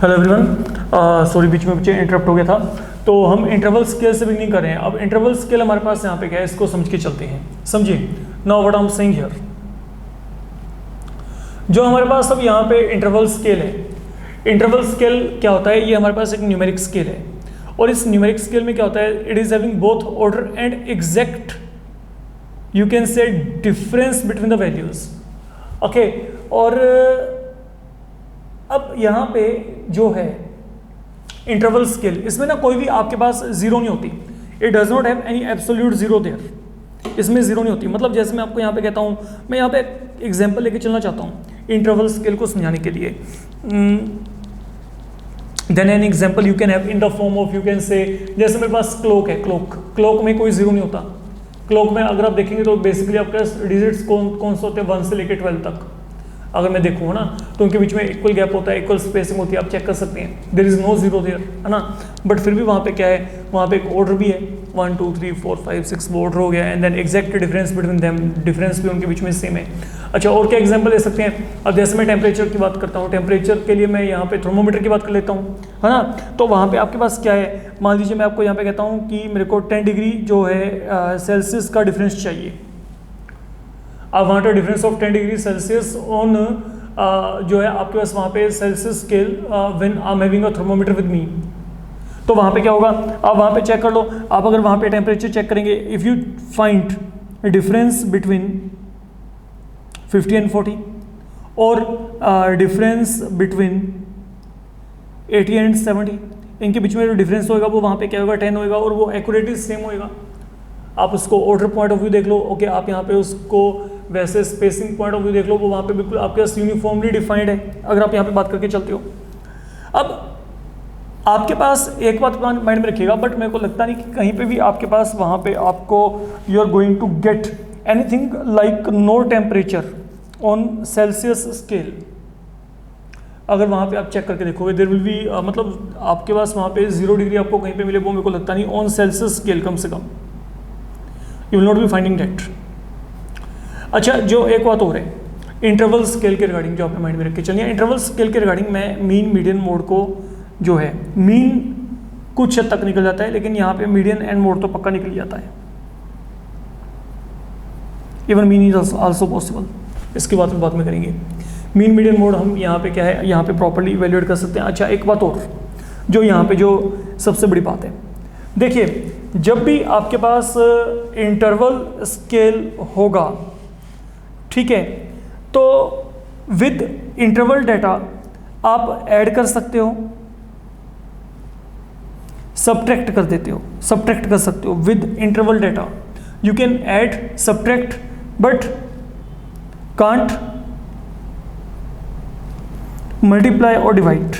Hello everyone, sorry बीच में मुझे interrupt हो गया था। तो हम इंटरवल स्केल से बिगनिंग कर रहे हैं। अब इंटरवल स्केल हमारे पास यहाँ पे क्या है, इसको समझ के चलते हैं। समझिए now what I am saying here. जो हमारे पास अब यहाँ पे इंटरवल स्केल है, इंटरवल स्केल क्या होता है, ये हमारे पास एक न्यूमेरिक स्केल है। और इस न्यूमेरिक स्केल में क्या होता है, it is having both order and exact, you can से difference between the values. Okay, और अब यहाँ पे जो है इंटरवल स्केल, इसमें ना कोई भी आपके पास जीरो नहीं होती। It does not have any absolute zero there. इसमें जीरो नहीं होती। मतलब जैसे मैं आपको यहाँ पे कहता हूँ, मैं यहाँ पे एग्जांपल लेके चलना चाहता हूँ इंटरवल स्केल को समझाने के लिए। Then an example you can have in the form of, you can say, जैसे मेरे पास क्लॉक है, क्लॉक में कोई जीरो नहीं होता। क्लॉक में अगर आप देखेंगे तो बेसिकली आपके डिजिट्स कौन से होते हैं, 1 से लेकर 12 तक। अगर मैं देखूँ ना तो उनके बीच में इक्वल गैप होता है, इक्वल स्पेसिंग होती है, आप चेक कर सकते हैं। There is no zero there, है ना। बट फिर भी वहाँ पे क्या है, वहाँ पे एक ऑर्डर भी है, 1 2 3 4 5 6 वो ऑर्डर हो गया। And then exact difference between them, difference भी उनके बीच में सेम है। अच्छा, और क्या एग्जांपल दे सकते हैं। अब जैसे मैं टेम्परेचर की बात करता हूँ, टेम्परेचर के लिए मैं यहाँ पे थर्मोमीटर की बात कर लेता हूँ, है ना। तो वहाँ पे आपके पास क्या है, मान लीजिए मैं आपको यहाँ पे कहता हूँ कि मेरे को 10 डिग्री जो है सेल्सियस का डिफरेंस चाहिए। अब वहाँ पे difference of 10 degree Celsius on जो है आपके पास वहाँ पे Celsius scale when I am having a thermometer with me. तो वहाँ पे क्या होगा, आप वहाँ पे चेक कर लो। आप अगर वहाँ पे टेम्परेचर चेक करेंगे, if you find difference between 50 and 40 और डिफरेंस बिटवीन 80 एंड 70, इनके बीच में जो डिफरेंस होगा वो वहाँ पे क्या होगा, 10 होगा, और वो एक्यूरेटली सेम होएगा। आप उसको ऑर्डर पॉइंट ऑफ व्यू देख लो, ओके, आप यहाँ पे उसको वैसे स्पेसिंग पॉइंट ऑफ व्यू देख लो, वो वहाँ पे बिल्कुल आपके पास यूनिफॉर्मली डिफाइंड है, अगर आप यहाँ पे बात करके चलते हो। अब आपके पास एक बात माइंड में रखिएगा, बट मेरे को लगता नहीं कि कहीं पे भी आपके पास वहाँ पे आपको you are going to get anything like no temperature on Celsius scale. अगर वहाँ पे आप चेक करके देखोगे, देयर विल बी मतलब आपके पास वहाँ पे 0 डिग्री आपको कहीं पे मिले, वो मेरे को लगता नहीं ऑन सेल्सियस स्केल, कम से कम you will not be finding that. अच्छा, जो एक बात और है इंटरवल स्केल के रिगार्डिंग, जो आपने माइंड में रख के चलिए, इंटरवल स्केल के रिगार्डिंग मैं मीन मीडियन मोड को जो है, मीन कुछ हद तक निकल जाता है, लेकिन यहाँ पे मीडियन एंड मोड तो पक्का निकल जाता है। Even mean is also possible, इसकी बात में करेंगे। मीन मीडियन मोड हम यहाँ पे क्या है, यहाँ पे प्रॉपर्ली इवेल्युएट कर सकते हैं। अच्छा, एक बात और जो यहाँ पे जो सबसे बड़ी बात है, देखिए जब भी आपके पास इंटरवल स्केल होगा, ठीक है, तो विद इंटरवल डेटा आप ऐड कर सकते हो, सब्ट्रैक्ट कर देते हो, सब्ट्रैक्ट कर सकते हो। With interval data you can add, subtract, but can't multiply और डिवाइड।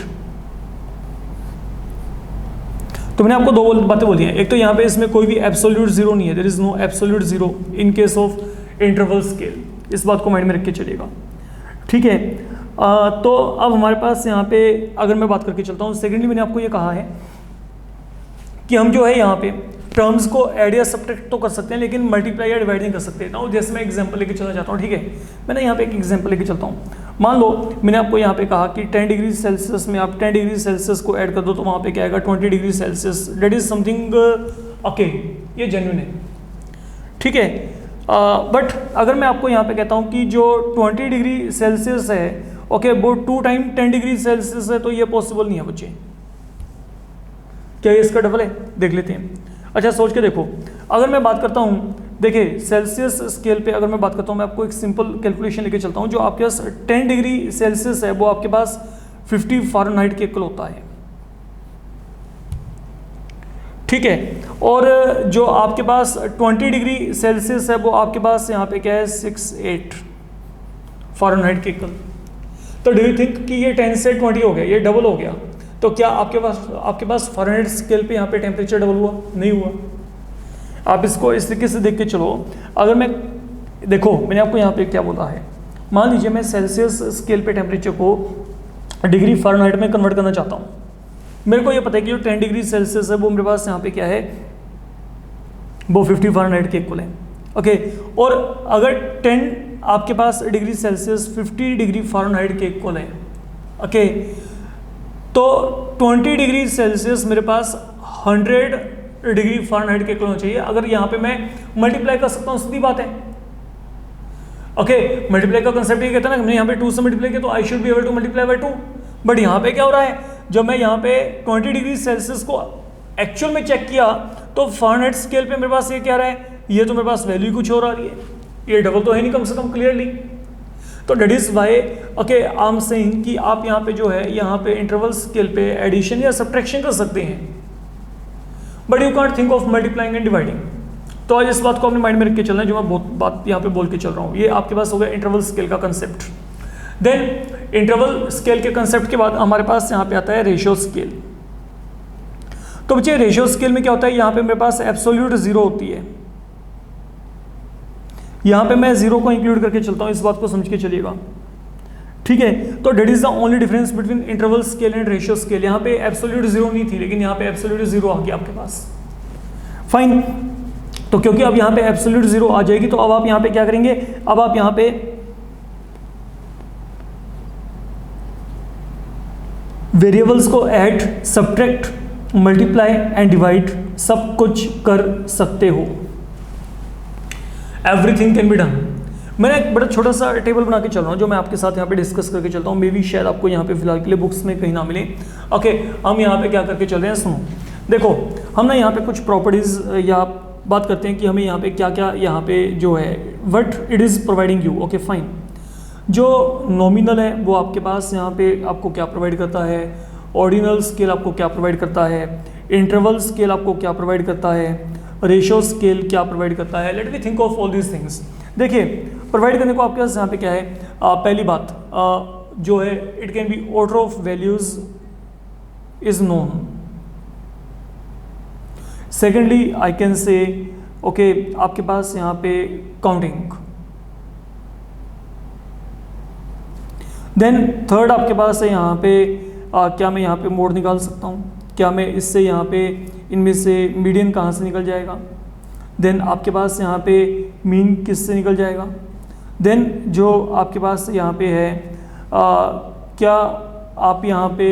तो मैंने आपको दो बातें बोली हैं। एक तो यहाँ पे इसमें कोई भी एब्सोल्यूट जीरो नहीं है, there is no absolute zero in case of interval scale. इस बात को माइंड में रख के चलेगा, ठीक है। तो अब हमारे पास यहाँ पे अगर मैं बात करके चलता हूँ, सेकेंडली मैंने आपको ये कहा है कि हम जो है यहाँ पे टर्म्स को ऐड या सब्ट्रैक्ट तो कर सकते हैं, लेकिन मल्टीप्लाई या डिवाइड नहीं कर सकते ना। जैसे मैं एग्जांपल लेके चलना चाहता हूँ, ठीक है, मैंने यहाँ पे एक एग्जांपल लेके चलता हूँ। मान लो मैंने आपको यहाँ पे कहा कि 10 डिग्री सेल्सियस में आप 10 डिग्री सेल्सियस को ऐड कर दो, तो वहाँ पे क्या आएगा, 20 degree Celsius. That is something okay, ये जेन्युइन है, ठीक है। बट अगर मैं आपको यहाँ पे कहता हूँ कि जो 20 डिग्री सेल्सियस है, ओके, वो 2 टाइम 10 डिग्री सेल्सियस है, तो ये पॉसिबल नहीं है बच्चे। क्या ये इसका डबल है, देख लेते हैं। अच्छा, सोच के देखो, अगर मैं बात करता हूँ, देखिए सेल्सियस स्केल पे अगर मैं बात करता हूँ, मैं आपको एक सिंपल कैलकुलेशन लेके चलता हूँ। जो आपके पास 10 डिग्री सेल्सियस है, वो आपके पास 50 फ़ारेनहाइट के इक्वल होता है, ठीक है। और जो आपके पास 20 डिग्री सेल्सियस है, वो आपके पास यहाँ पे क्या है, 68 फ़ारेनहाइट के इक्वल। तो डू यू थिंक कि ये 10 से 20 हो गया, ये डबल हो गया? तो क्या आपके पास फ़ारेनहाइट स्केल पे यहाँ पे टेम्परेचर डबल हुआ? नहीं हुआ। आप इसको इस तरीके से देख के चलो। अगर मैं देखो, मैंने आपको यहाँ पे क्या बोला है, मान लीजिए मैं सेल्सियस स्केल पे टेम्परेचर को डिग्री फ़ारेनहाइट में कन्वर्ट करना चाहता हूँ। मेरे को ये पता है कि जो 10 डिग्री सेल्सियस है, वो मेरे पास यहाँ पे क्या है, वो 50 फ़ारेनहाइट के इक्वल है, ओके। और अगर 10 आपके पास डिग्री सेल्सियस 50 डिग्री फ़ारेनहाइट के इक्वल है, ओके, तो 20 डिग्री सेल्सियस मेरे पास 100 डिग्री फ़ारेनहाइट के इक्वल होना चाहिए। अगर यहाँ पे मैं मल्टीप्लाई कर सकता हूँ, सीधी बात है। ओके, मल्टीप्लाई का कंसेप्ट ये कहता है ना, हमने यहाँ पे 2 से मल्टीप्लाई किया तो I should be able to multiply by 2। But यहाँ पे क्या हो रहा है, जब मैं यहाँ पे 20 डिग्री सेल्सियस को एक्चुअल में चेक किया तो फ़ारेनहाइट स्केल पे मेरे पास ये क्या रहा है, ये तो मेरे पास वैल्यू कुछ और आ रही है, ये डबल तो है नहीं कम से कम क्लियरली। तो that is why okay I am saying कि आप यहाँ पे जो है यहाँ पे इंटरवल स्केल पे एडिशन या सब्ट्रैक्शन कर सकते हैं, but you can't think of multiplying and dividing. तो आज इस बात को अपने माइंड में रख के चलना है, जो मैं बहुत बात यहाँ पे बोल के चल रहा हूँ। ये आपके पास हो गया इंटरवल स्केल का कंसेप्ट। देन इंटरवल स्केल के कंसेप्ट के बाद हमारे पास यहाँ पे आता है रेशियो स्केल। तो बच्चे रेशियो स्केल में क्या होता है, यहाँ पे मेरे पास एब्सोल्यूट जीरो होती है, यहाँ पे मैं जीरो को इंक्लूड करके चलता हूँ, इस बात को समझ के चलिएगा, ठीक है। तो that is the only difference between interval scale and ratio scale. यहाँ पे एब्सोल्यूट जीरो नहीं थी, लेकिन यहाँ पे एब्सोल्यूट जीरो आ गया आपके पास, फाइन। तो क्योंकि अब यहाँ पे एब्सोल्यूट जीरो आ जाएगी, तो अब आप यहाँ पे क्या करेंगे, अब आप यहाँ पे वेरिएबल्स को add, subtract, multiply and divide सब कुछ कर सकते हो। Everything can be done. मैंने एक बड़ा छोटा सा टेबल बना के चल रहा हूँ, जो मैं आपके साथ यहाँ पे डिस्कस करके चलता हूँ। मे बी शायद आपको यहाँ पे फिलहाल के लिए बुक्स में कहीं ना मिले। ओके, हम यहाँ पे क्या करके चल रहे हैं, सुनो। देखो, हम ना यहाँ पे कुछ प्रॉपर्टीज या बात करते हैं कि हमें यहाँ पे क्या क्या यहाँ पे जो है what it is providing you. Okay fine, जो नॉमिनल है वो आपके पास यहाँ पे आपको क्या प्रोवाइड करता है, ऑर्डिनल स्केल आपको क्या प्रोवाइड करता है, इंटरवल स्केल आपको क्या प्रोवाइड करता है, रेशियो स्केल क्या प्रोवाइड करता है। Let me think of all these things. देखिए, प्रोवाइड करने को आपके पास यहाँ पे क्या है, पहली बात जो है it can be order of values is known. Secondly I can से ओके आपके पास यहाँ पे काउंटिंग। देन थर्ड आपके पास है यहाँ पे क्या मैं यहाँ पे मोड निकाल सकता हूँ, क्या मैं इससे यहाँ पे इनमें से मीडियन कहाँ से निकल जाएगा। देन आपके पास यहाँ पे मीन किस से निकल जाएगा। देन जो आपके पास यहाँ पे है क्या आप यहाँ पे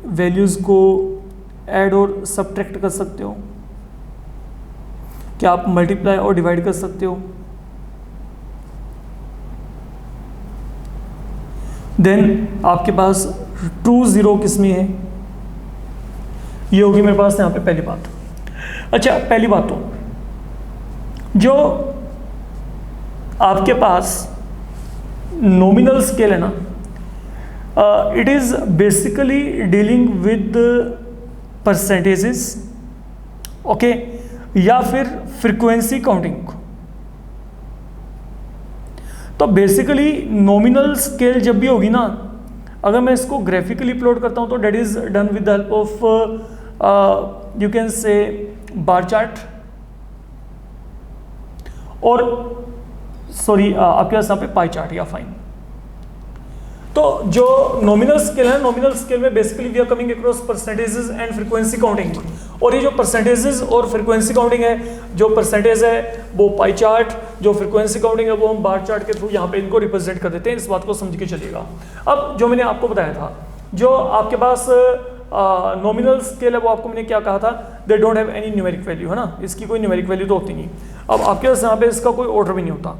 वैल्यूज़ को ऐड और सब्ट्रैक्ट कर सकते हो, क्या आप मल्टीप्लाई और डिवाइड कर सकते हो। देन आपके पास ट्रू ज़ीरो किस में है, ये होगी मेरे पास यहाँ पे पहली बात। अच्छा, पहली बात तो जो आपके पास नॉमिनल स्केल है ना, it is basically dealing with percentages, okay, या फिर फ्रीक्वेंसी काउंटिंग। तो बेसिकली नॉमिनल स्केल जब भी होगी ना, अगर मैं इसको ग्राफिकली प्लॉट करता हूं तो that is done with the help of you can say bar chart, और सॉरी आपके पास यहाँ पे पाई चार्ट या फाइन। तो जो नॉमिनल स्केल है, नॉमिनल स्केल में basically we are coming across percentages and frequency counting. और ये जो परसेंटेजेस और फ्रीक्वेंसी काउंटिंग है, जो परसेंटेज है वो पाई चार्ट, जो फ्रीक्वेंसी काउंटिंग है वो हम बार चार्ट के थ्रू यहाँ पे इनको रिप्रेजेंट कर देते हैं। इस बात को समझ के चलिएगा। अब जो मैंने आपको बताया था, जो आपके पास नॉमिनल स्केल है वो आपको मैंने क्या कहा था, they don't have any numeric value, है ना, इसकी कोई न्यूमेरिक वैल्यू तो होती नहीं। अब आपके पास यहाँ पे इसका कोई ऑर्डर भी नहीं होता,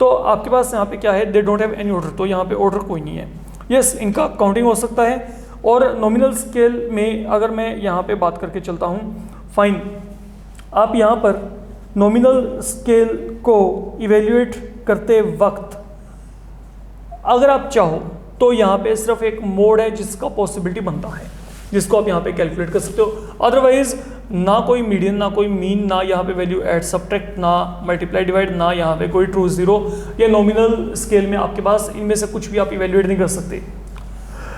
तो आपके पास यहाँ पे क्या है, they don't have any order, तो यहाँ पे ऑर्डर कोई नहीं है। यस, इनका काउंटिंग हो सकता है। और नॉमिनल स्केल में अगर मैं यहाँ पे बात करके चलता हूँ, फाइन, आप यहाँ पर नॉमिनल स्केल को इवेल्युएट करते वक्त अगर आप चाहो तो यहाँ पे सिर्फ एक मोड है जिसका पॉसिबिलिटी बनता है, जिसको आप यहाँ पे कैलकुलेट कर सकते हो। अदरवाइज ना कोई मीडियन, ना कोई मीन, ना यहाँ पे वैल्यू ऐड सब्ट्रैक्ट, ना मल्टीप्लाई डिवाइड, ना यहाँ पे कोई ट्रू जीरो। ये नॉमिनल स्केल में आपके पास इनमें से कुछ भी आप इवेल्युएट नहीं कर सकते।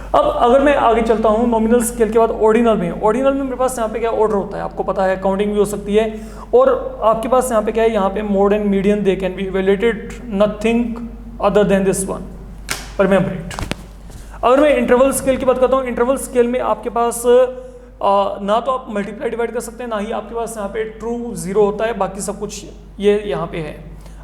अब अगर मैं आगे चलता हूँ नॉमिनल स्केल के बाद ऑर्डिनल में, ऑर्डिनल में मेरे पास यहाँ पे क्या ऑर्डर होता है आपको पता है, काउंटिंग भी हो सकती है। और आपके पास यहाँ पे क्या है, यहाँ पे mode and median they can be evaluated, nothing other than this one, remember it. अगर मैं इंटरवल स्केल की बात करता हूँ, इंटरवल स्केल में आपके पास ना तो आप मल्टीप्लाई डिवाइड कर सकते हैं, ना ही आपके पास यहाँ पे ट्रू जीरो होता है, बाकी सब कुछ ये यहाँ पे है।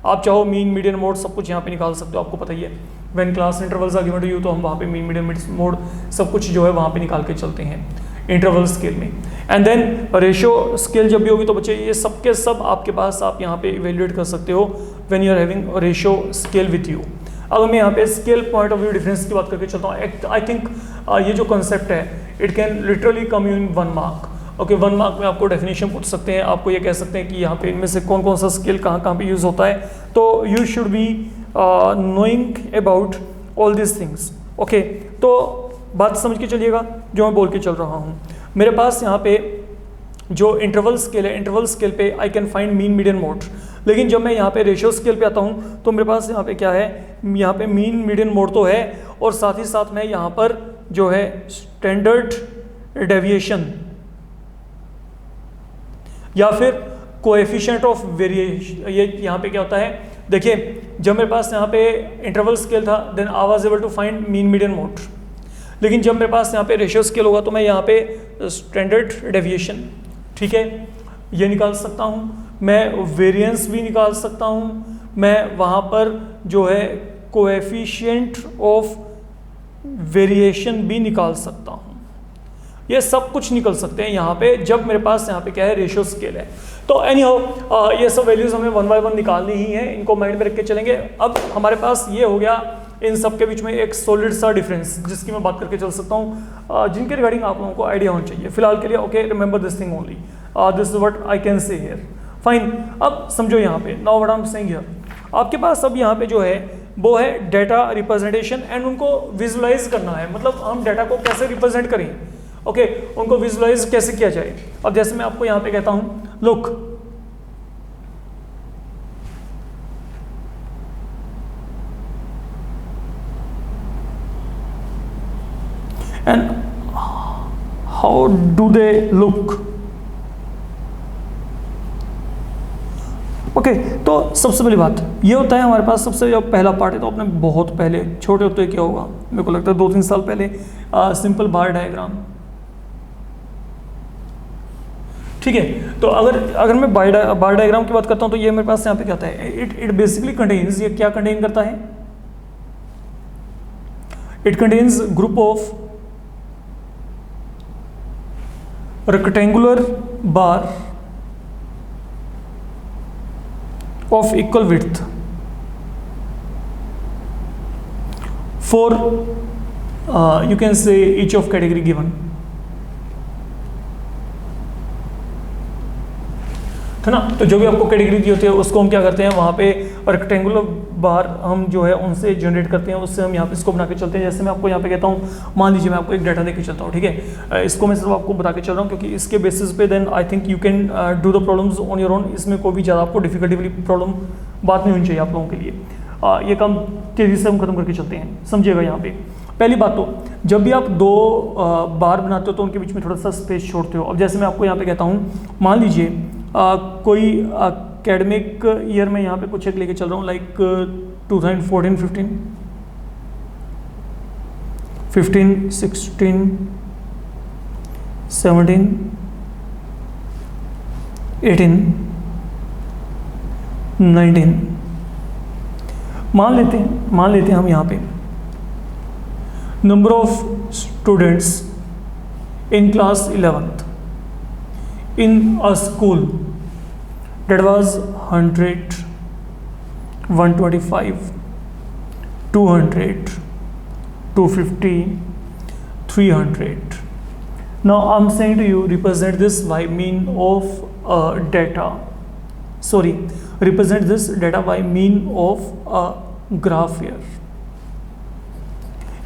आप चाहो मीन मीडियन मोड सब कुछ यहाँ पे निकाल सकते हो, आपको पता ही है when class intervals are given to you, तो हम वहाँ पे मीन मीडियन मोड सब कुछ जो है वहाँ पे निकाल के चलते हैं इंटरवल स्केल में। एंड देन रेशियो स्केल जब भी होगी तो बच्चे ये सब के सब आपके पास आप यहाँ पे इवेल्युएट कर सकते हो when you are having ratio scale with you. अगर मैं यहाँ पे scale point of view difference की बात करके चलता हूँ, आई थिंक ये जो कॉन्सेप्ट है it can literally come in 1 mark. Okay 1 mark में आपको डेफिनेशन पूछ सकते हैं, आपको ये कह सकते हैं कि यहाँ पे इनमें से कौन कौन सा स्केल कहाँ कहाँ पे यूज़ होता है, तो you should be knowing about all this things. Okay तो बात समझ के चलिएगा जो मैं बोल के चल रहा हूँ। मेरे पास यहाँ पे जो इंटरवल स्केल है, इंटरवल स्केल पे I can find mean median mode, लेकिन जब मैं यहाँ पे रेशियो स्केल पे आता हूँ तो मेरे पास यहाँ पे क्या है, यहाँ पे मीन मीडियन मोड तो है और साथ ही साथ मैं यहाँ पर जो है स्टैंडर्ड डेविएशन या फिर कोएफिशिएंट ऑफ वेरिएशन, ये यहाँ पे क्या होता है, देखिए जब मेरे पास यहाँ पे इंटरवल स्केल था then I was able to find mean median mode, लेकिन जब मेरे पास यहाँ पे रेशियो स्केल होगा तो मैं यहाँ पे स्टैंडर्ड डेविएशन, ठीक है, ये निकाल सकता हूँ, मैं वेरिएंस भी निकाल सकता हूँ, मैं वहाँ पर जो है कोएफिशिएंट ऑफ वेरिएशन भी निकाल सकता हूँ, ये सब कुछ निकल सकते हैं यहाँ पे जब मेरे पास यहाँ पे क्या है, रेशियो स्केल है। तो एनी हाउ ये सब वैल्यूज हमें 1 बाय 1 निकालनी ही है, इनको माइंड में रख के चलेंगे। अब हमारे पास ये हो गया इन सब के बीच में एक सॉलिड सा डिफरेंस जिसकी मैं बात करके चल सकता हूँ, जिनके रिगार्डिंग आप लोगों को आइडिया होना चाहिए फिलहाल के लिए। Okay remember this thing only, this is what I can से हियर, फाइन। अब समझो यहाँ पे now what I am saying here, आपके पास अब यहाँ पे जो है वो है डेटा रिप्रेजेंटेशन एंड उनको विजुलाइज करना है, मतलब हम डेटा को कैसे रिप्रेजेंट करें, ओके उनको विजुलाइज कैसे किया जाए। अब जैसे मैं आपको यहाँ पे कहता हूँ look and how do they look, okay तो सबसे पहली बात ये होता है हमारे पास, सबसे जब पहला पार्ट है तो अपने बहुत पहले छोटे होते क्या होगा, मेरे को लगता है 2-3 साल पहले सिंपल बार डायग्राम, ठीक है। तो अगर मैं बार डायग्राम की बात करता हूँ तो ये मेरे पास यहाँ पे क्या होता है, इट बेसिकली कंटेन्स, ये क्या कंटेन करता है, it contains group of rectangular bar of equal width for you can say each of category given, है ना। तो जो भी आपको कैटेगरी दी होती है उसको हम क्या करते हैं, वहाँ पे रेक्टेंगुलर बार हम जो है उनसे जनरेट करते हैं, उससे हम यहाँ पे इसको बना के चलते हैं। जैसे मैं आपको यहाँ पे कहता हूँ, मान लीजिए मैं आपको एक डाटा देके चलता हूँ, ठीक है, इसको मैं सिर्फ आपको बता के चल रहा हूँ क्योंकि इसके बेसिस पे then I think you can do the problems on your own, इसमें कोई भी ज़्यादा आपको डिफिकल्टी वाली प्रॉब्लम बात नहीं होनी चाहिए आप लोगों के लिए। ये काम तेज़ी से हम खत्म करके चलते हैं, समझिएगा। यहाँ पे पहली बात तो जब भी आप 2 बार बनाते हो तो उनके बीच में थोड़ा सा स्पेस छोड़ते हो। अब जैसे मैं आपको यहाँ पे कहता हूँ, मान लीजिए कोई एकेडमिक ईयर में यहाँ पे कुछ एक लेके चल रहा हूँ लाइक 2014, 15, 16, 17, 18, 19 मान लेते हैं हम यहाँ पे number of students in class 11th in a school that was 100, 125, 200, 250, 300. Now I'm saying to you, represent this by mean of data. Sorry, represent this data by mean of a graph here.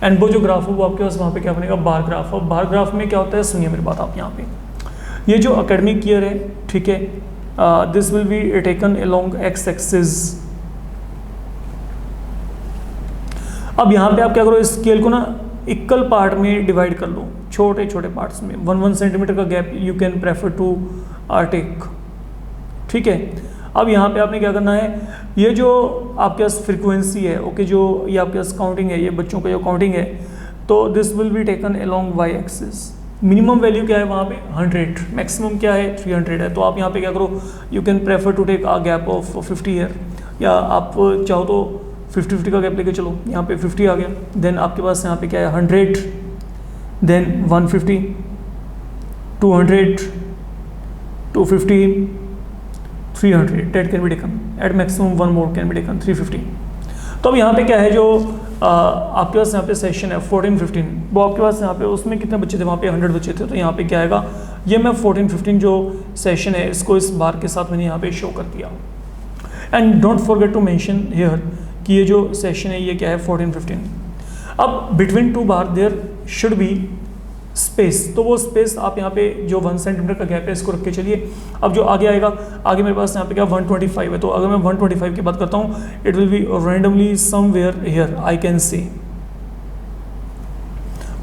And वो जो graph हो वो आपके पास वहाँ पे क्या बनेगा, bar graph. और बार ग्राफ में क्या होता है, सुनिए मेरी बात आप यहाँ पे, ये जो एकेडमिक ईयर है, ठीक है, this will be taken along X axis. अब यहाँ पे आप क्या करो, स्केल को ना इक्वल पार्ट में डिवाइड कर लो, छोटे छोटे पार्ट्स में, 1 सेंटीमीटर का gap you can prefer to take, ठीक है। अब यहाँ पे आपने क्या करना है, ये जो आपके पास फ्रीक्वेंसी है, ओके, जो ये आपके पास काउंटिंग है, ये बच्चों का जो काउंटिंग है, तो this will be taken along Y axis. Minimum value क्या है वहाँ पे 100, मैक्सिमम क्या है 300 है। तो आप यहाँ पे क्या करो, you can prefer to take a gap of 50 year. या आप चाहो तो 50-50 का गैप लेके चलो, यहाँ पे 50 आ गया, देन आपके पास यहाँ पे क्या है 100, then 150, 200, 250, 300, that can be taken at maximum, one more can be taken 350। तो अब यहाँ पे क्या है जो आपके पास यहाँ पे सेशन है 14-15, वो आपके पास यहाँ पे उसमें कितने बच्चे थे, वहाँ पे 100 बच्चे थे, तो यहाँ पे क्या आएगा, ये मैं 14-15 जो सेशन है इसको इस बार के साथ मैंने यहाँ पे शो कर दिया। And don't forget to mention here कि ये जो सेशन है ये क्या है 14-15। अब between two bar there should be space, तो वो स्पेस आप यहाँ पे जो 1 सेंटीमीटर का गैप है इसको रख के चलिए। अब जो आगे आएगा, आगे मेरे पास यहाँ पे क्या 125 है, तो अगर मैं 125 की बात करता हूँ it will be randomly somewhere here I can see.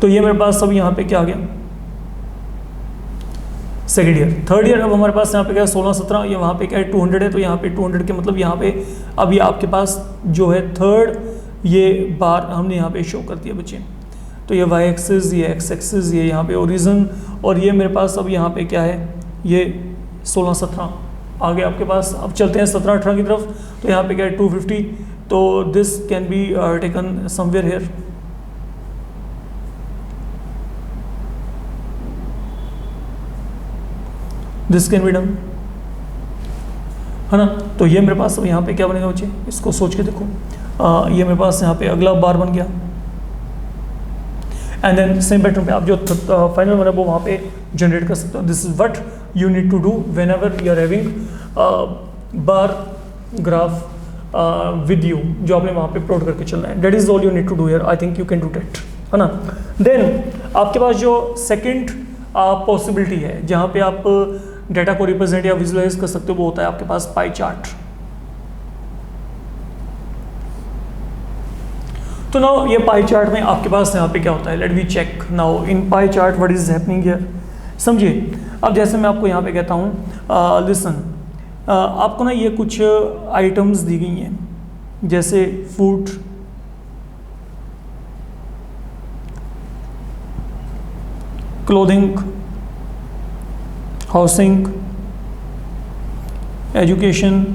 तो ये मेरे पास सब यहाँ पे क्या आ गया सेकेंड ईयर। थर्ड ईयर अब हमारे पास यहाँ पे क्या है 16-17, ये वहाँ पे क्या है 200 है, तो यहाँ पे 200 के मतलब यहाँ पे अब ये आपके पास जो है थर्ड ये बार हमने यहाँ पे शो कर दिया बच्चे। तो ये वाई एक्सिस, ये एक्स एक्सिस, ये यहाँ पे ओरिजिन, और ये मेरे पास अब यहाँ पे क्या है ये 16-17 आगे आपके पास। अब चलते हैं 17-18 की तरफ, तो यहाँ पे क्या है 250, तो this can be taken somewhere here. This can be done, है ना। तो ये मेरे पास अब यहाँ पे क्या बनेगा बच्चे, इसको सोच के देखो, ये मेरे पास यहाँ पे अगला बार बन गया। एंड देन सेम पैटर्न पे आप जो फाइनल बना वो वहाँ पे जनरेट कर सकते हो। This is what you need to do whenever you are having bar graph with you, जो आपने वहाँ पे प्लॉट करके चलना है। That is all you need to do here, I think you can do that, है ना। Then आपके पास जो सेकेंड पॉसिबिलिटी है जहाँ पे आप डेटा को रिप्रेजेंट या विजुअलाइज कर सकते हो, वो होता है आपके पास पाई चार्ट। तो नाउ ये पाई चार्ट में आपके पास यहाँ पे क्या होता है, let we check now in pie chart what is happening here. समझिए, अब जैसे मैं आपको यहाँ पे कहता हूँ लिसन, आपको ना ये कुछ आइटम्स दी गई हैं, जैसे food, clothing, housing, education,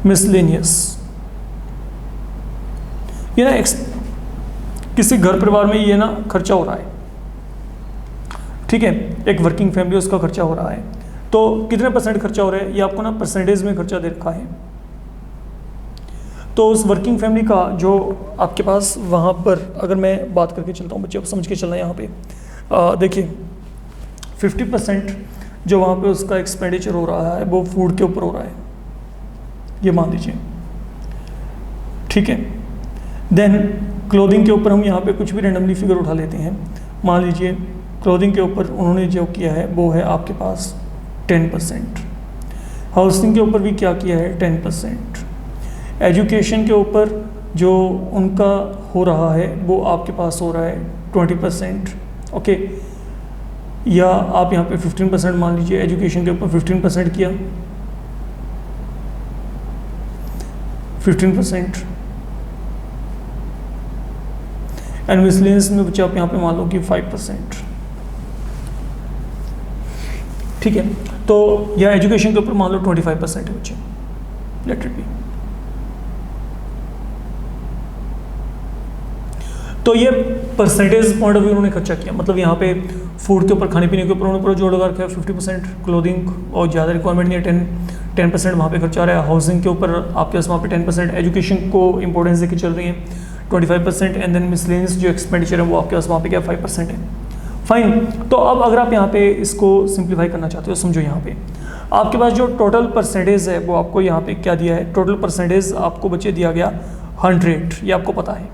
miscellaneous. ये ना किसी घर परिवार में ये ना खर्चा हो रहा है, ठीक है, एक वर्किंग फैमिली उसका खर्चा हो रहा है, तो कितने परसेंट खर्चा हो रहा है ये आपको ना परसेंटेज में खर्चा दे रखा है। तो उस वर्किंग फैमिली का जो आपके पास वहाँ पर अगर मैं बात करके चलता हूँ, बच्चे को समझ के चलना है यहाँ पे, देखिए 50% जो वहाँ पे उसका एक्सपेंडिचर हो रहा है वो फूड के ऊपर हो रहा है, ये मान लीजिए, ठीक है। देन क्लोथिंग के ऊपर हम यहाँ पे कुछ भी रैंडमली फिगर उठा लेते हैं, मान लीजिए क्लोथिंग के ऊपर उन्होंने जो किया है वो है आपके पास 10%, हाउसिंग के ऊपर भी क्या किया है 10%, एजुकेशन के ऊपर जो उनका हो रहा है वो आपके पास हो रहा है 20%, ओके, या आप यहाँ पे 15% मान लीजिए, एजुकेशन के ऊपर 15% किया, 15%, एंड मिसलेनियस में बच्चे आप यहाँ पे मान लो कि 5%, ठीक है। तो या एजुकेशन के ऊपर मान लो 25% है बच्चे, लेट इट बी। तो ये परसेंटेज पॉइंट ऑफ व्यू उन्होंने खर्चा किया, मतलब यहाँ पे फूड के ऊपर, खाने पीने के ऊपर उन्होंने पूरा जोड़ लगा रखा है 50%, क्लोथिंग और ज़्यादा रिक्वायरमेंट नहीं है 10% वहाँ पे खर्चा आ रहा है, हाउसिंग के ऊपर आपके पास वहाँ पे 10%, एजुकेशन को इंपॉर्टेंस देकर चल रही है 25%, एंड देन मिसलेनियस जो एक्सपेंडिचर है वो आपके पास वहाँ पे क्या 5% है, फाइन। तो अब अगर आप यहाँ पे इसको सिंप्लीफाई करना चाहते हो, समझो यहाँ पे आपके पास जो टोटल परसेंटेज है वो आपको यहाँ पे क्या दिया है, टोटल परसेंटेज आपको बच्चे दिया गया 100, ये आपको पता है,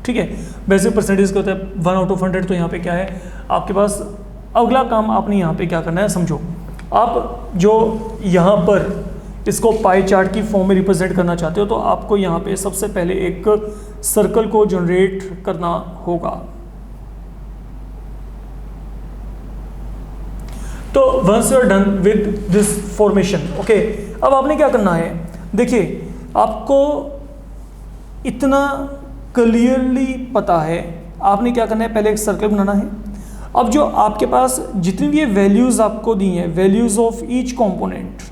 ठीक है। वैसे परसेंटेज का होता है 1 आउट ऑफ 100, तो यहाँ पे क्या है आपके पास, अगला काम आपने यहाँ पे क्या करना है, समझो आप जो यहाँ पर इसको पाई चार्ट की फॉर्म में रिप्रेजेंट करना चाहते हो, तो आपको यहाँ पे सबसे पहले एक सर्कल को जनरेट करना होगा। तो once you are done with this formation, okay, अब आपने क्या करना है, देखिए आपको इतना क्लियरली पता है, आपने क्या करना है, पहले एक सर्कल बनाना है। अब जो आपके पास जितनी भी वैल्यूज आपको दी हैं, वैल्यूज ऑफ ईच कंपोनेंट,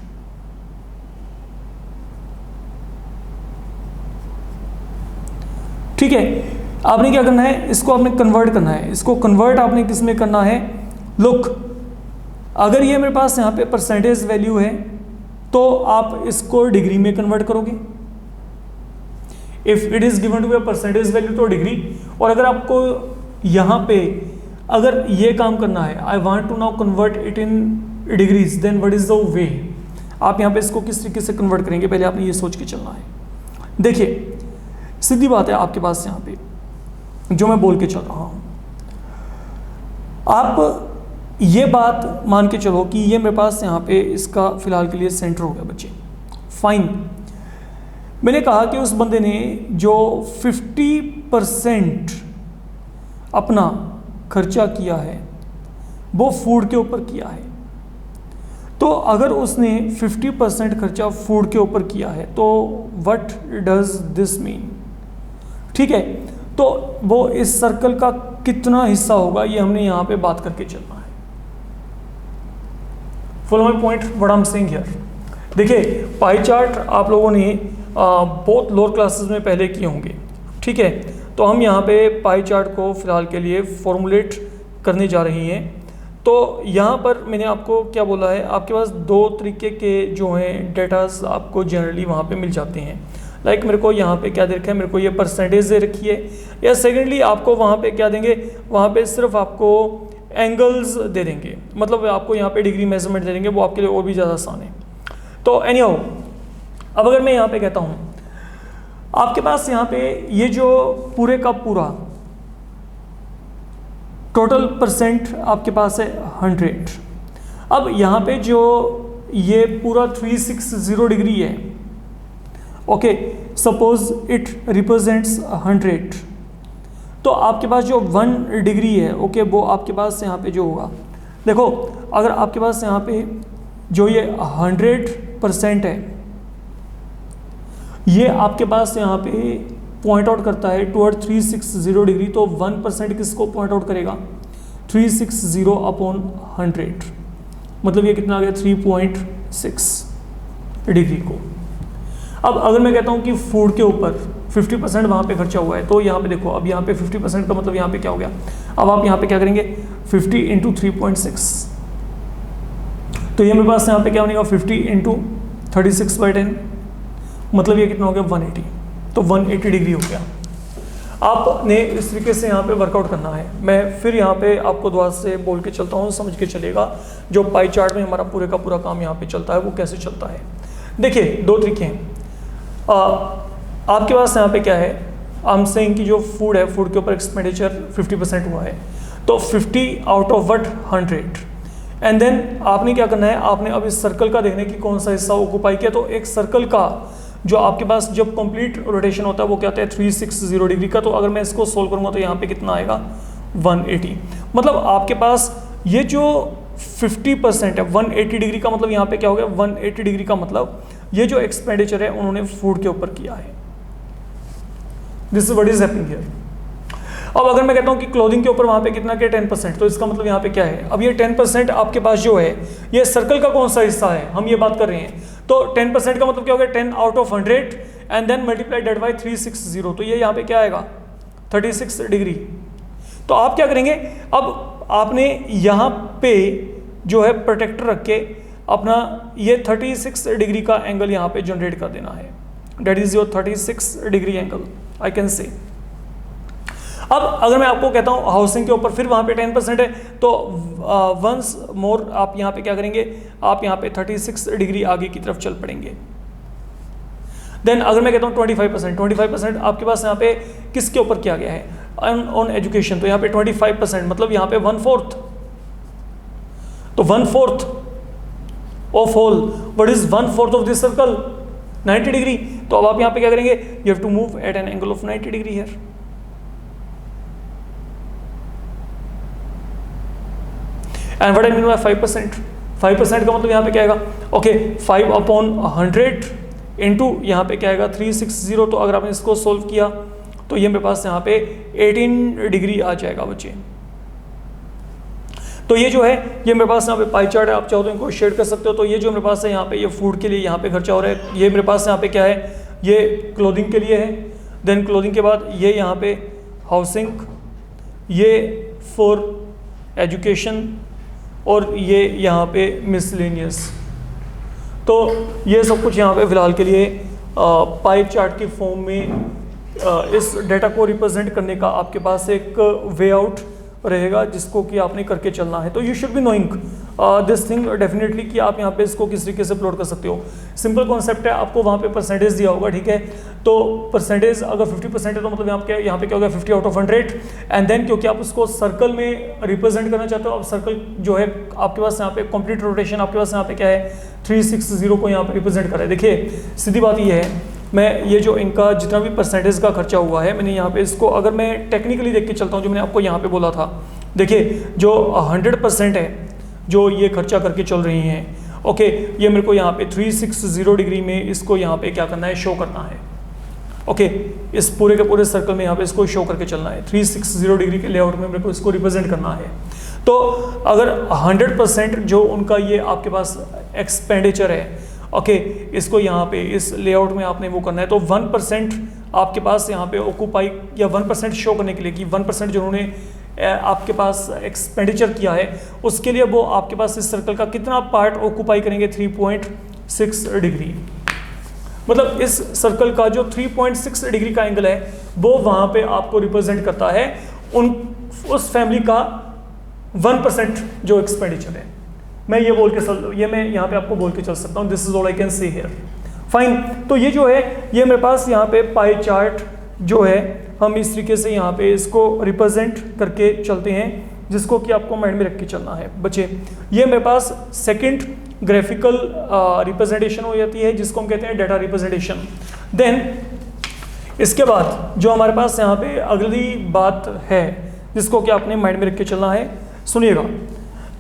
ठीक है, आपने क्या करना है, इसको आपने कन्वर्ट करना है, इसको कन्वर्ट आपने किस में करना है, लुक अगर ये मेरे पास यहाँ पे परसेंटेज वैल्यू है तो आप इसको डिग्री में कन्वर्ट करोगे, if it is given to be a percentage value तो डिग्री। और अगर आपको यहाँ पे अगर ये काम करना है, I want to now convert it in degrees, then what is the way, आप यहाँ पे इसको किस तरीके से कन्वर्ट करेंगे, पहले आपने ये सोच के चलना है। देखिए सीधी बात है, आपके पास यहाँ पे जो मैं बोल के चल रहा हूँ, आप ये बात मान के चलो कि ये मेरे पास यहाँ पे इसका फिलहाल के लिए सेंटर हो गया बच्चे, फाइन। मैंने कहा कि उस बंदे ने जो 50% अपना खर्चा किया है वो फूड के ऊपर किया है, तो अगर उसने 50% खर्चा फूड के ऊपर किया है तो व्हाट डज दिस मीन, ठीक है। तो वो इस सर्कल का कितना हिस्सा होगा ये हमने यहाँ पे बात करके चलना है। Follow my point what I am saying here. देखिए पाई चार्ट आप लोगों ने बहुत लोअर क्लासेस में पहले किए होंगे, ठीक है। तो हम यहाँ पे पाई चार्ट को फिलहाल के लिए फॉर्मुलेट करने जा रहे हैं। तो यहाँ पर मैंने आपको क्या बोला है, आपके पास दो तरीके के जो हैं डेटास आपको जनरली वहाँ पे मिल जाते हैं। लाइक मेरे को यहाँ पे क्या दे रखा है, मेरे को ये परसेंटेज दे रखी है, या सेकेंडली आपको वहाँ पे क्या देंगे, वहाँ पे सिर्फ आपको एंगल्स दे देंगे, मतलब आपको यहाँ पे डिग्री मेजरमेंट दे देंगे, वो आपके लिए और भी ज़्यादा आसान है। तो एनी हाउ, अब अगर मैं यहाँ पे कहता हूँ आपके पास यहाँ पे ये जो पूरे का पूरा टोटल परसेंट आपके पास है 100। अब यहाँ पे जो ये पूरा 360 डिग्री है, ओके, सपोज इट रिप्रेजेंट्स 100, तो आपके पास जो 1 डिग्री है, ओके, वो आपके पास यहाँ पे जो होगा, देखो अगर आपके पास यहाँ पे जो ये 100% है, ये आपके पास यहाँ पे पॉइंट आउट करता है टुवर्ड 360 डिग्री, तो 1% किसको पॉइंट आउट करेगा, 360 अपॉन 100, मतलब ये कितना आ गया, 3.6 डिग्री को। अब अगर मैं कहता हूँ कि फूड के ऊपर 50% वहाँ पे खर्चा हुआ है, तो यहाँ पे देखो, अब यहाँ पे 50% का मतलब यहाँ पे क्या हो गया, अब आप यहाँ पे क्या करेंगे, 50 इंटू 3.6, तो ये मेरे पास यहाँ पे क्या बनेगा, 50 इंटू 36/10, मतलब ये कितना हो गया, 180, तो 180 डिग्री हो गया। आपने इस तरीके से यहाँ पे वर्कआउट करना है। मैं फिर यहाँ पे आपको दोबारा से बोल के चलता हूँ, समझ के चलेगा जो पाई चार्ट में हमारा पूरे का पूरा काम यहाँ पे चलता है वो कैसे चलता है। देखिए दो तरीके हैं, आपके पास यहाँ पे क्या है, आई एम सेइंग कि जो फूड है, फूड के ऊपर एक्सपेंडिचर 50% हुआ है, तो 50 out of what 100, and then आपने क्या करना है, आपने अब इस सर्कल का देखने की कौन सा हिस्सा ऑक्यूपाई किया। तो एक सर्कल का जो आपके पास जब कंप्लीट रोटेशन होता है वो क्या होता है, 360 डिग्री का। तो अगर मैं इसको सोल्व करूँगा तो यहाँ पे कितना आएगा, 180। मतलब आपके पास ये जो 50% है 180 डिग्री का, मतलब यहाँ पे क्या हो गया, 180 डिग्री का मतलब ये जो एक्सपेंडिचर है उन्होंने फूड के ऊपर किया है। This is what is happening here. अब अगर मैं कहता हूँ कि क्लोथिंग के ऊपर वहाँ पे कितना क्या, 10%, तो इसका मतलब यहाँ पे क्या है, अब ये 10% आपके पास जो है ये सर्कल का कौन सा हिस्सा है, हम ये बात कर रहे हैं। तो 10% का मतलब क्या हो गया, 10 out of 100 and then multiply that by 360, तो ये यहाँ पे क्या आएगा, 36 डिग्री। तो आप क्या करेंगे, अब आपने यहाँ पे जो है प्रोटेक्टर रख के अपना ये 36 डिग्री का एंगल यहाँ पे जनरेट कर देना है, that is your 36 degree angle, I can say. अब अगर मैं आपको कहता हूँ हाउसिंग के ऊपर फिर वहाँ पे 10% है, तो वंस मोर आप यहाँ पे क्या करेंगे, आप यहाँ पे 36 डिग्री आगे की तरफ चल पड़ेंगे। देन अगर मैं कहता हूँ 25% आपके पास यहाँ पे किसके ऊपर किया गया है, ऑन एजुकेशन, तो यहाँ पे 25%, मतलब यहाँ पे 1/4, तो 1/4 of whole, what is 1/4 of this circle, 90 degree. तो अब आप यहाँ पे क्या करेंगे, you have to move at an angle of 90 degree here. And what I mean by 5%, 5% का मतलब यहाँ पे क्या आएगा, ओके, 5 अपॉन 100 इंटू यहाँ पे क्या आएगा 360। तो अगर आपने इसको सोल्व किया तो ये मेरे पास यहाँ पे 18 डिग्री आ जाएगा बच्चे। तो ये जो है ये मेरे पास यहाँ पे पाई चार्ट है, आप चाहो तो इनको शेयर कर सकते हो। तो ये जो मेरे पास है यहाँ पे ये फूड के लिए यहाँ पे खर्चा हो रहा है, ये मेरे पास यहाँ पे क्या है, ये क्लोथिंग के लिए है। देन क्लोथिंग के बाद ये यहाँ पे हाउसिंग, ये फॉर एजुकेशन, और ये यहाँ पे मिसलेनियस। तो ये सब कुछ यहाँ पे फिलहाल के लिए पाई चार्ट की फॉर्म में इस डेटा को रिप्रेजेंट करने का आपके पास एक वे आउट रहेगा जिसको कि आपने करके चलना है। तो you should be knowing this thing definitely कि आप यहाँ पे इसको किस तरीके से प्लॉट कर सकते हो। सिंपल कॉन्सेप्ट है, आपको वहाँ पे परसेंटेज दिया होगा, ठीक है। तो परसेंटेज अगर 50% है तो मतलब यहाँ पे क्या होगा 50 आउट ऑफ 100। एंड देन क्योंकि आप उसको सर्कल में रिप्रेजेंट करना चाहते हो, अब सर्कल जो है आपके पास यहाँ पे कंप्लीट रोटेशन आपके पास यहाँ पे क्या है 360 को यहाँ पे रिप्रेजेंट करा है। देखिए सीधी बात ये है, मैं ये जो इनका जितना भी परसेंटेज का खर्चा हुआ है मैंने यहाँ पे इसको अगर मैं टेक्निकली देख के चलता हूँ जो मैंने आपको यहाँ पे बोला था, देखिए जो 100% है जो ये खर्चा करके चल रही हैं, ओके, ये मेरे को यहाँ पे 360 डिग्री में इसको यहाँ पे क्या करना है, शो करना है। ओके, इस पूरे के पूरे सर्कल में यहाँ पे इसको शो करके चलना है, 360 डिग्री के लेआउट में मेरे को इसको रिप्रेजेंट करना है। तो अगर 100% जो उनका ये आपके पास एक्सपेंडिचर है, ओके, इसको यहाँ पे इस लेआउट में आपने वो करना है, तो 1% आपके पास यहाँ पे ऑक्यूपाई या 1% शो करने के लिए कि 1% जो उन्होंने आपके पास एक्सपेंडिचर किया है उसके लिए वो आपके पास इस सर्कल का कितना पार्ट ऑक्यूपाई करेंगे, 3.6 डिग्री। मतलब इस सर्कल का जो 3.6 डिग्री का एंगल है वो वहाँ पे आपको रिप्रेजेंट करता है उस फैमिली का 1% जो एक्सपेंडिचर है। मैं यहाँ पे आपको बोल के चल सकता हूँ, this is all I can see here, fine. तो ये जो है ये मेरे पास यहाँ पे पाई चार्ट जो है हम इस तरीके से यहाँ पे इसको रिप्रेजेंट करके चलते हैं जिसको कि आपको माइंड में रख के चलना है बच्चे। ये मेरे पास सेकंड ग्राफिकल रिप्रेजेंटेशन हो जाती है जिसको हम कहते हैं डेटा रिप्रेजेंटेशन। देन इसके बाद जो हमारे पास यहाँ पे अगली बात है जिसको कि आपने माइंड में रख के चलना है, सुनिएगा।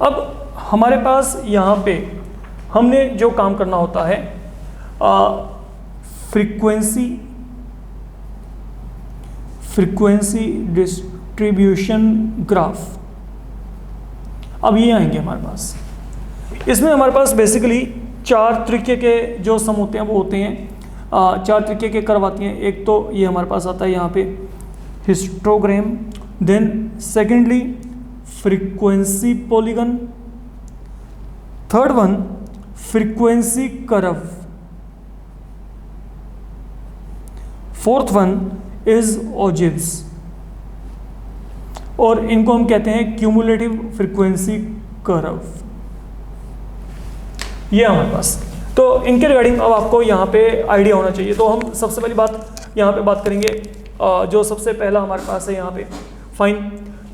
अब हमारे पास यहाँ पे हमने जो काम करना होता है फ्रीक्वेंसी डिस्ट्रीब्यूशन ग्राफ। अब ये आएंगे हमारे पास, इसमें हमारे पास बेसिकली 4 तरीके के जो सम होते हैं वो होते हैं, 4 तरीके के कर्व आती हैं। एक तो ये हमारे पास आता है यहाँ पे histogram, then secondly frequency polygon, third one frequency curve, fourth one is ogives, और इनको हम कहते हैं क्यूमुलेटिव फ्रीक्वेंसी कर्व। ये हमारे पास, तो इनके रिगार्डिंग अब आपको यहाँ पे आइडिया होना चाहिए। तो हम सबसे पहली बात यहाँ पे बात करेंगे जो सबसे पहला हमारे पास है यहाँ पे, फाइन।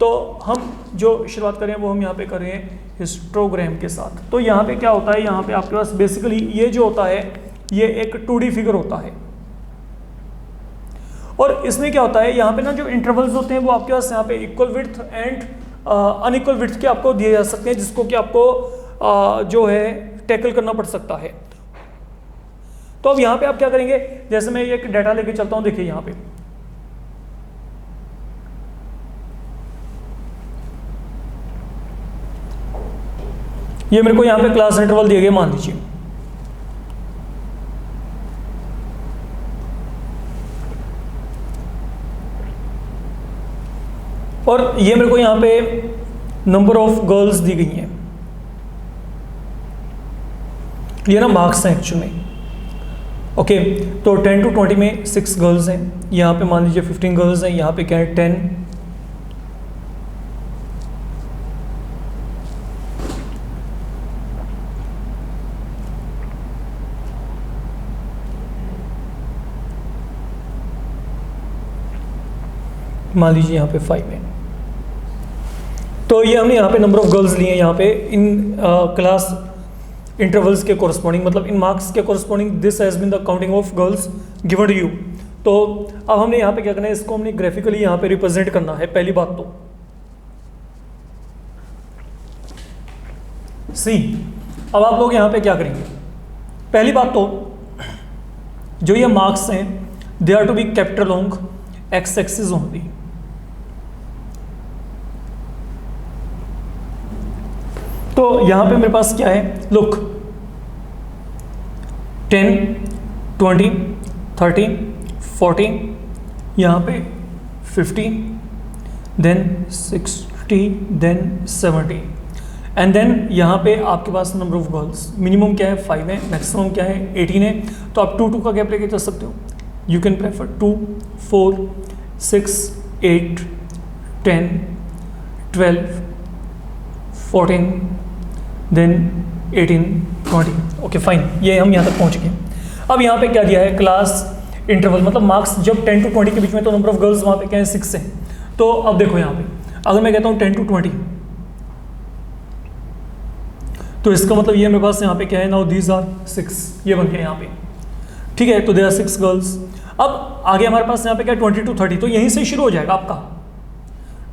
तो हम जो शुरुआत करें वो हम यहाँ पे कर रहे हैं हिस्टोग्राम के साथ। तो यहाँ पे क्या होता है, यहाँ पे आपके पास बेसिकली ये जो होता है ये एक 2D फिगर होता है, और इसमें क्या होता है यहाँ पे ना जो इंटरवल्स होते हैं वो आपके पास यहाँ पे equal width and unequal width के आपको दिए जा सकते हैं जिसको कि आपको जो है टैकल करना पड़ सकता है। तो अब यहाँ पे आप क्या करेंगे, जैसे मैं एक डाटा लेके चलता हूँ, देखिए यहाँ पे ये मेरे को यहाँ पे क्लास इंटरवल दिए गए, मान लीजिए और ये मेरे को यहाँ पे नंबर ऑफ गर्ल्स दी गई हैं, ये ना मार्क्स हैं एक्चुअली। ओके, तो 10 to 20 में 6 गर्ल्स हैं, यहाँ पे मान लीजिए 15 गर्ल्स हैं, यहाँ पे क्या है 10, मान लीजिए यहाँ पे 5 है। तो ये हमने यहाँ पे नंबर ऑफ गर्ल्स लिए हैं यहाँ पे इन क्लास इंटरवल्स के कोरस्पॉन्डिंग, मतलब इन मार्क्स के corresponding this has been the counting of girls given to you. तो अब हमने यहाँ पे क्या करना है, इसको हमने ग्राफिकली यहाँ पे रिप्रेजेंट करना है। पहली बात तो सी, अब आप लोग यहाँ पे क्या करेंगे, पहली बात तो जो ये मार्क्स हैं they are to be kept along X axis only. तो यहां पे मेरे पास क्या है, लुक 10, 20, 30, 40, यहाँ पे 50, देन 60, देन 70, एंड देन यहाँ पे आपके पास नंबर ऑफ गर्ल्स, मिनिमम क्या है 5 है, मैक्सिमम क्या है 18 है, तो आप 2 का गैप लेके चल सकते हो। You can prefer 2, 4, 6, 8, 10, 12, 14, then 18, 20। Okay fine, ये हम यहाँ तक पहुँच गए। अब यहाँ पे क्या दिया है, क्लास इंटरवल, मतलब मार्क्स जब 10 to 20 के बीच में, तो नंबर ऑफ गर्ल्स वहाँ पे क्या है 6 है। तो अब देखो यहाँ पे अगर मैं कहता हूँ 10 to 20, तो इसका मतलब ये मेरे पास यहाँ पे क्या है, नाउ दीज आर 6, ये बन गया यहाँ पे, ठीक है। तो देयर आर 6 गर्ल्स। अब आगे हमारे पास यहाँ पे क्या है 20 to 30, तो यहीं से शुरू हो जाएगा आपका,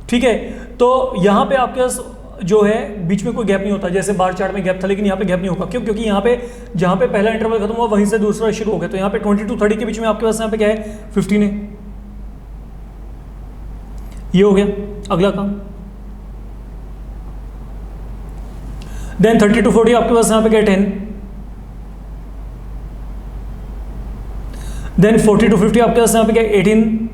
ठीक है। तो यहाँ पे आपके पास जो है बीच में कोई गैप नहीं होता, जैसे बार चार्ट में गैप था, लेकिन यहाँ पे गैप नहीं होगा। क्यों? क्योंकि यहाँ पे जहाँ पे पहला इंटरवल खत्म हुआ वहीं से दूसरा शुरू हो गया। तो यहाँ पे 20 to 30 के बीच में आपके पास यहाँ पे क्या है 15 है, ये हो गया अगला काम। देन 30 to 40 आपके पास यहाँ पे क्या है 10, देन 40 to 50 आपके पास यहाँ पे क्या है 18,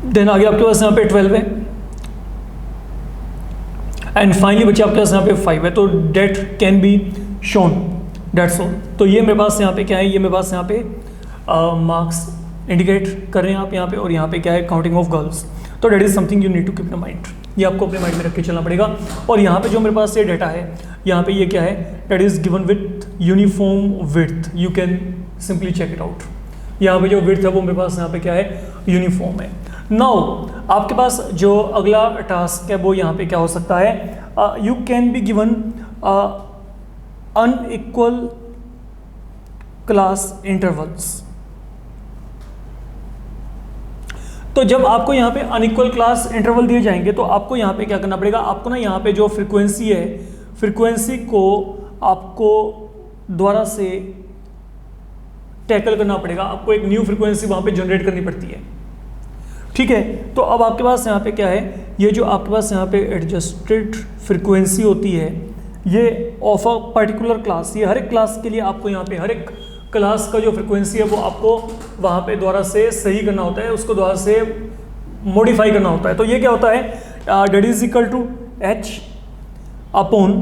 देन आगे आपके पास यहाँ पे 12 है, एंड फाइनली बच्चे आपके पास यहाँ पे 5 है। तो date can be shown, that's all. तो ये मेरे पास यहाँ पे क्या है, ये मेरे पास यहाँ पे मार्क्स इंडिकेट कर रहे हैं आप यहाँ पे, और यहाँ पे क्या है काउंटिंग ऑफ गर्ल्स। तो that is something you need to keep in mind, ये आपको अपने माइंड में रख के चलना पड़ेगा। और यहाँ पे जो मेरे पास ये डेटा है, यहाँ पे ये क्या है, that is given with uniform width, you can simply check it out. यहाँ पे जो विड्थ है वो मेरे पास यहाँ पे क्या है यूनिफॉर्म है। नाउ आपके पास जो अगला टास्क है वो यहाँ पे क्या हो सकता है, you can be given unequal class intervals. तो जब आपको यहाँ पे अनइक्वल क्लास इंटरवल दिए जाएंगे तो आपको यहाँ पे क्या करना पड़ेगा, आपको ना यहाँ पे जो फ्रीक्वेंसी है, फ्रीक्वेंसी को आपको दोबारा से टैकल करना पड़ेगा, आपको एक न्यू फ्रीक्वेंसी वहाँ पे जनरेट करनी पड़ती है, ठीक है। तो अब आपके पास यहाँ पे क्या है, ये जो आपके पास यहाँ पे एडजस्टेड फ्रीक्वेंसी होती है, ये ऑफ अ पर्टिकुलर क्लास, ये हर एक क्लास के लिए आपको यहाँ पे हर एक क्लास का जो फ्रीक्वेंसी है वो आपको वहाँ पे दोबारा से सही करना होता है, उसको दोबारा से मॉडिफाई करना होता है। तो ये क्या होता है, that is equal to H upon,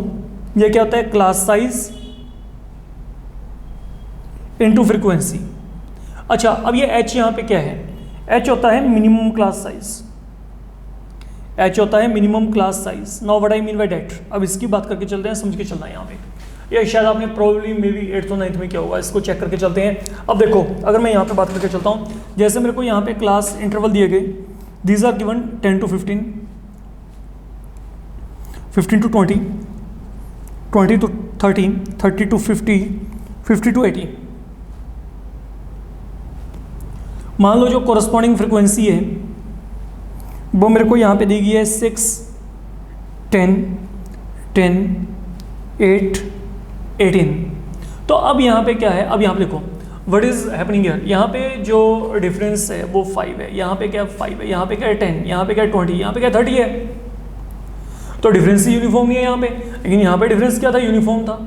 ये क्या होता है क्लास साइज इनटू फ्रीक्वेंसी। अच्छा, अब ये एच यहाँ पे क्या है, एच होता है मिनिमम क्लास साइज, एच होता है minimum class size. Now what I mean by that, अब इसकी बात करके चलते हैं, समझ के चलना है यहाँ पे। ये शायद आपने प्रोबेबली मे बी 8th और 9th में क्या होगा, इसको चेक करके चलते हैं। अब देखो, अगर मैं यहाँ पे बात करके चलता हूँ, जैसे मेरे को यहाँ पे क्लास इंटरवल दिए गए, these are given 10 to 15, 15 to 20, 20 to 30, 30 to 50, 50 to 80। मान लो जो कोरस्पॉन्डिंग फ्रीक्वेंसी है वो मेरे को यहाँ पे दी गई है 6, 10, 10, 8, 18। तो अब यहाँ पे क्या है, अब यहाँ पे देखो व्हाट इज हैपनिंग हियर, यहाँ पे जो डिफरेंस है वो 5 है, यहाँ पे क्या 5 है, यहाँ पे क्या 10, यहाँ पे क्या 20, यहाँ पे क्या 30 है। तो डिफरेंस यूनिफॉर्म नहीं है यहाँ पे, लेकिन यहाँ पे डिफरेंस क्या था, यूनिफॉर्म था।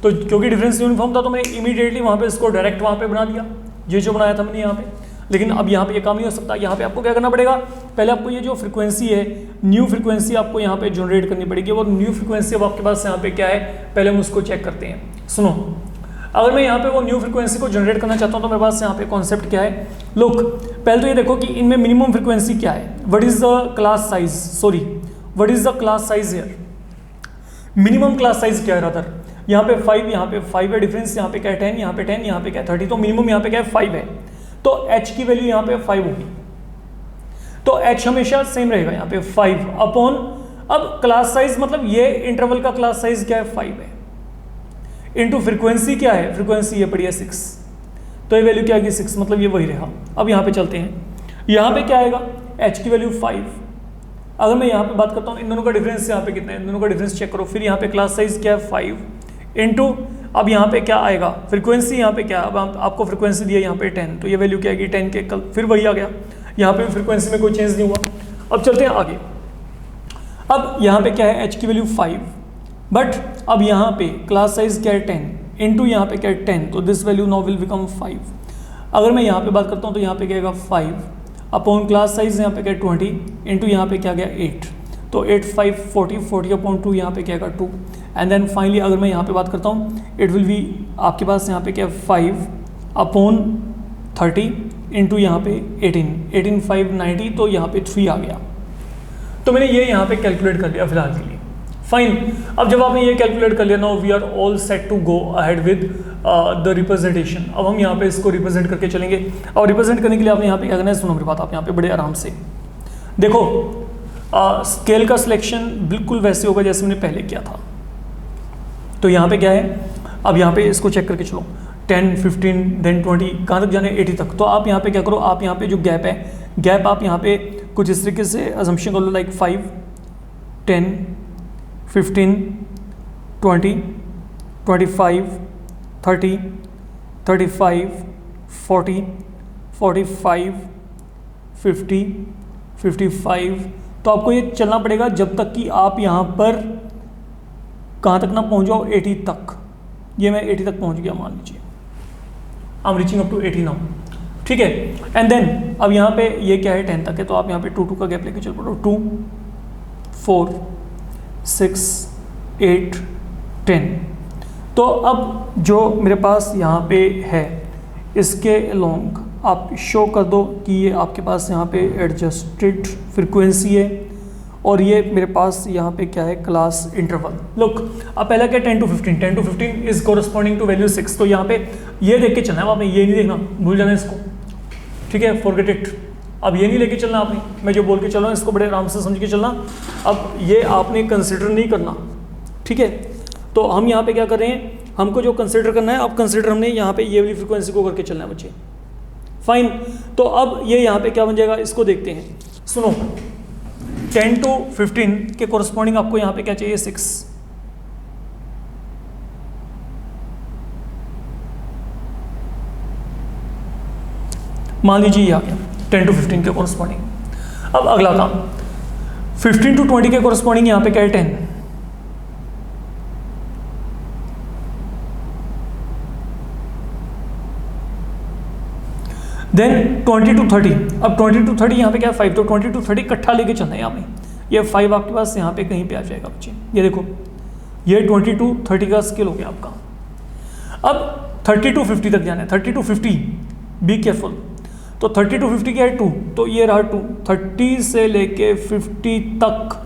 तो क्योंकि डिफरेंस यूनिफॉर्म था तो मैंने इमीडिएटली वहाँ पे इसको डायरेक्ट वहाँ पे बना दिया, ये जो बनाया था मैंने यहाँ पे। लेकिन अब यहाँ पे ये काम नहीं हो सकता, यहाँ पे आपको क्या करना पड़ेगा, पहले आपको ये जो फ्रीक्वेंसी है, न्यू फ्रीक्वेंसी आपको यहाँ पे जनरेट करनी पड़ेगी। और न्यू फ्रीक्वेंसी अब आपके पास यहाँ पे क्या है, पहले हम उसको चेक करते हैं। सुनो, अगर मैं यहाँ पे वो न्यू फ्रीक्वेंसी को जनरेट करना चाहता हूँ तो मेरे पास यहाँ पे कॉन्सेप्ट क्या है, लुक पहले तो ये देखो कि इनमें मिनिमम फ्रीक्वेंसी क्या है, what is the class size, sorry what is the class size here, minimum class size क्या है रादर, यहाँ पे 5, यहाँ पे 5 है डिफरेंस, यहाँ पे क्या है 10, यहाँ पे 10, यहाँ पे क्या है 30। तो मिनिमम यहाँ पे क्या है 5 है, तो h की वैल्यू यहाँ पे 5 होगी। तो h हमेशा सेम रहेगा यहाँ पे 5 अपॉन, अब क्लास साइज मतलब ये इंटरवल का क्लास साइज क्या है 5 है, इनटू फ्रीक्वेंसी क्या है, फ्रीक्वेंसी ये पड़ी है 6, तो ये वैल्यू क्या आएगी 6, मतलब ये वही रहा। अब यहाँ पे चलते हैं, यहाँ पे क्या आएगा, h की वैल्यू 5। अगर मैं यहाँ पे बात करता हूँ इन दोनों का डिफरेंस यहाँ पे कितना है, इन दोनों का डिफरेंस चेक करो, फिर यहाँ पे क्लास साइज क्या है 5 इनटू, अब यहाँ पे क्या आएगा फ्रीक्वेंसी, यहाँ पे क्या, अब आपको फ्रीक्वेंसी दिया यहाँ पे 10, तो ये वैल्यू क्या आएगी 10 के, कल फिर वही आ गया, यहाँ पे फ्रीक्वेंसी में कोई चेंज नहीं हुआ। अब चलते हैं आगे, अब यहाँ पे क्या है h की वैल्यू 5, बट अब यहाँ पे क्लास साइज क्या है 10 इंटू यहाँ पे क्या है 10, तो this value now will become 5। अगर मैं यहाँ पे बात करता हूँ तो यहाँ पे क्या आएगा 5 अपॉन क्लास साइज यहाँ पे क्या है 20 इंटू यहाँ पे क्या गया 8, तो 8 5 40 40 अपॉन 2 यहाँ पे क्या आएगा 2। एंड देन फाइनली अगर मैं यहाँ पे बात करता हूँ इट विल बी आपके पास यहाँ पे क्या 5 अपॉन 30 इंटू यहाँ पे 18 5 90, तो यहाँ पे 3 आ गया। तो मैंने ये यहाँ पे कैलकुलेट कर लिया फिलहाल के लिए। फाइन, अब जब आपने ये कैलकुलेट कर लिया now we are all set to go ahead with the representation. अब हम यहाँ पे इसको रिप्रेजेंट करके चलेंगे, और रिप्रेजेंट करने के लिए आपने यहाँ पे क्या करना है, सुनो मेरी बात, आप यहाँ पे बड़े आराम से देखो। स्केल का सिलेक्शन बिल्कुल वैसे होगा जैसे मैंने पहले किया था। तो यहाँ पे क्या है, अब यहाँ पे इसको चेक करके चलो 10 15 देन 20 कहाँ तक जाने 80 तक। तो आप यहाँ पे क्या करो, आप यहाँ पे जो गैप है, गैप आप यहाँ पे कुछ इस तरीके से अजम्पशन कर लो लाइक 5 10 15 20 25 30 35 40 45 50 55। तो आपको ये चलना पड़ेगा जब तक कि आप यहाँ पर कहाँ तक ना पहुँच जाओ 80 तक। ये मैं 80 तक पहुँच गया मान लीजिए, I am reaching up to 80 now, ठीक है। एंड देन अब यहाँ पे ये क्या है 10 तक है, तो आप यहाँ पे 2 2 का गैप लेके चल पड़ो, 2 4 6 8 10। तो अब जो मेरे पास यहाँ पे है इसके अलोंग आप शो कर दो कि ये आपके पास यहाँ पे एडजस्टेड फ्रीक्वेंसी है, और ये मेरे पास यहाँ पे क्या है क्लास इंटरवल। लुक, अब पहला क्या 10 to 15 is corresponding to value 6। तो यहाँ पे ये देख के चलना है आपने, ये नहीं देखना, भूल जाना इसको, ठीक है, फॉरगेट इट। अब ये नहीं लेके चलना आपने, मैं जो बोल के चल रहा हूँ इसको बड़े आराम से समझ के चलना। अब ये आपने कंसिडर नहीं करना, ठीक है। तो हम यहाँ पे क्या कर रहे हैं, हमको जो कंसिडर करना है, अब कंसिडर हमने यहाँ पे ये वाली फ्रीक्वेंसी को करके चलना है बच्चे। फाइन, तो अब ये यहाँ पे क्या बन जाएगा, इसको देखते हैं। सुनो, 10 to 15 के कोरस्पॉन्डिंग आपको यहाँ पे क्या चाहिए 6। मान लीजिए ये आ गया 10 to 15 के कोरस्पॉन्डिंग। अब अगला काम 15 to 20 के कोरस्पॉन्डिंग यहाँ पे क्या है 10। देन 20 to 30, अब 20 to 30 यहाँ पे क्या है 5, तो 20 to 30 इकट्ठा लेके चलना है यहाँ पे। ये 5 आपके पास यहाँ पे कहीं पे आ जाएगा बच्चे, ये देखो ये 20 to 30 का स्केल हो गया आपका। अब 30 to 50 तक जाना है, 30 to 50 बी केयरफुल। तो 30 to 50 क्या है 2, तो ये रहा 2, 30 से लेके 50 तक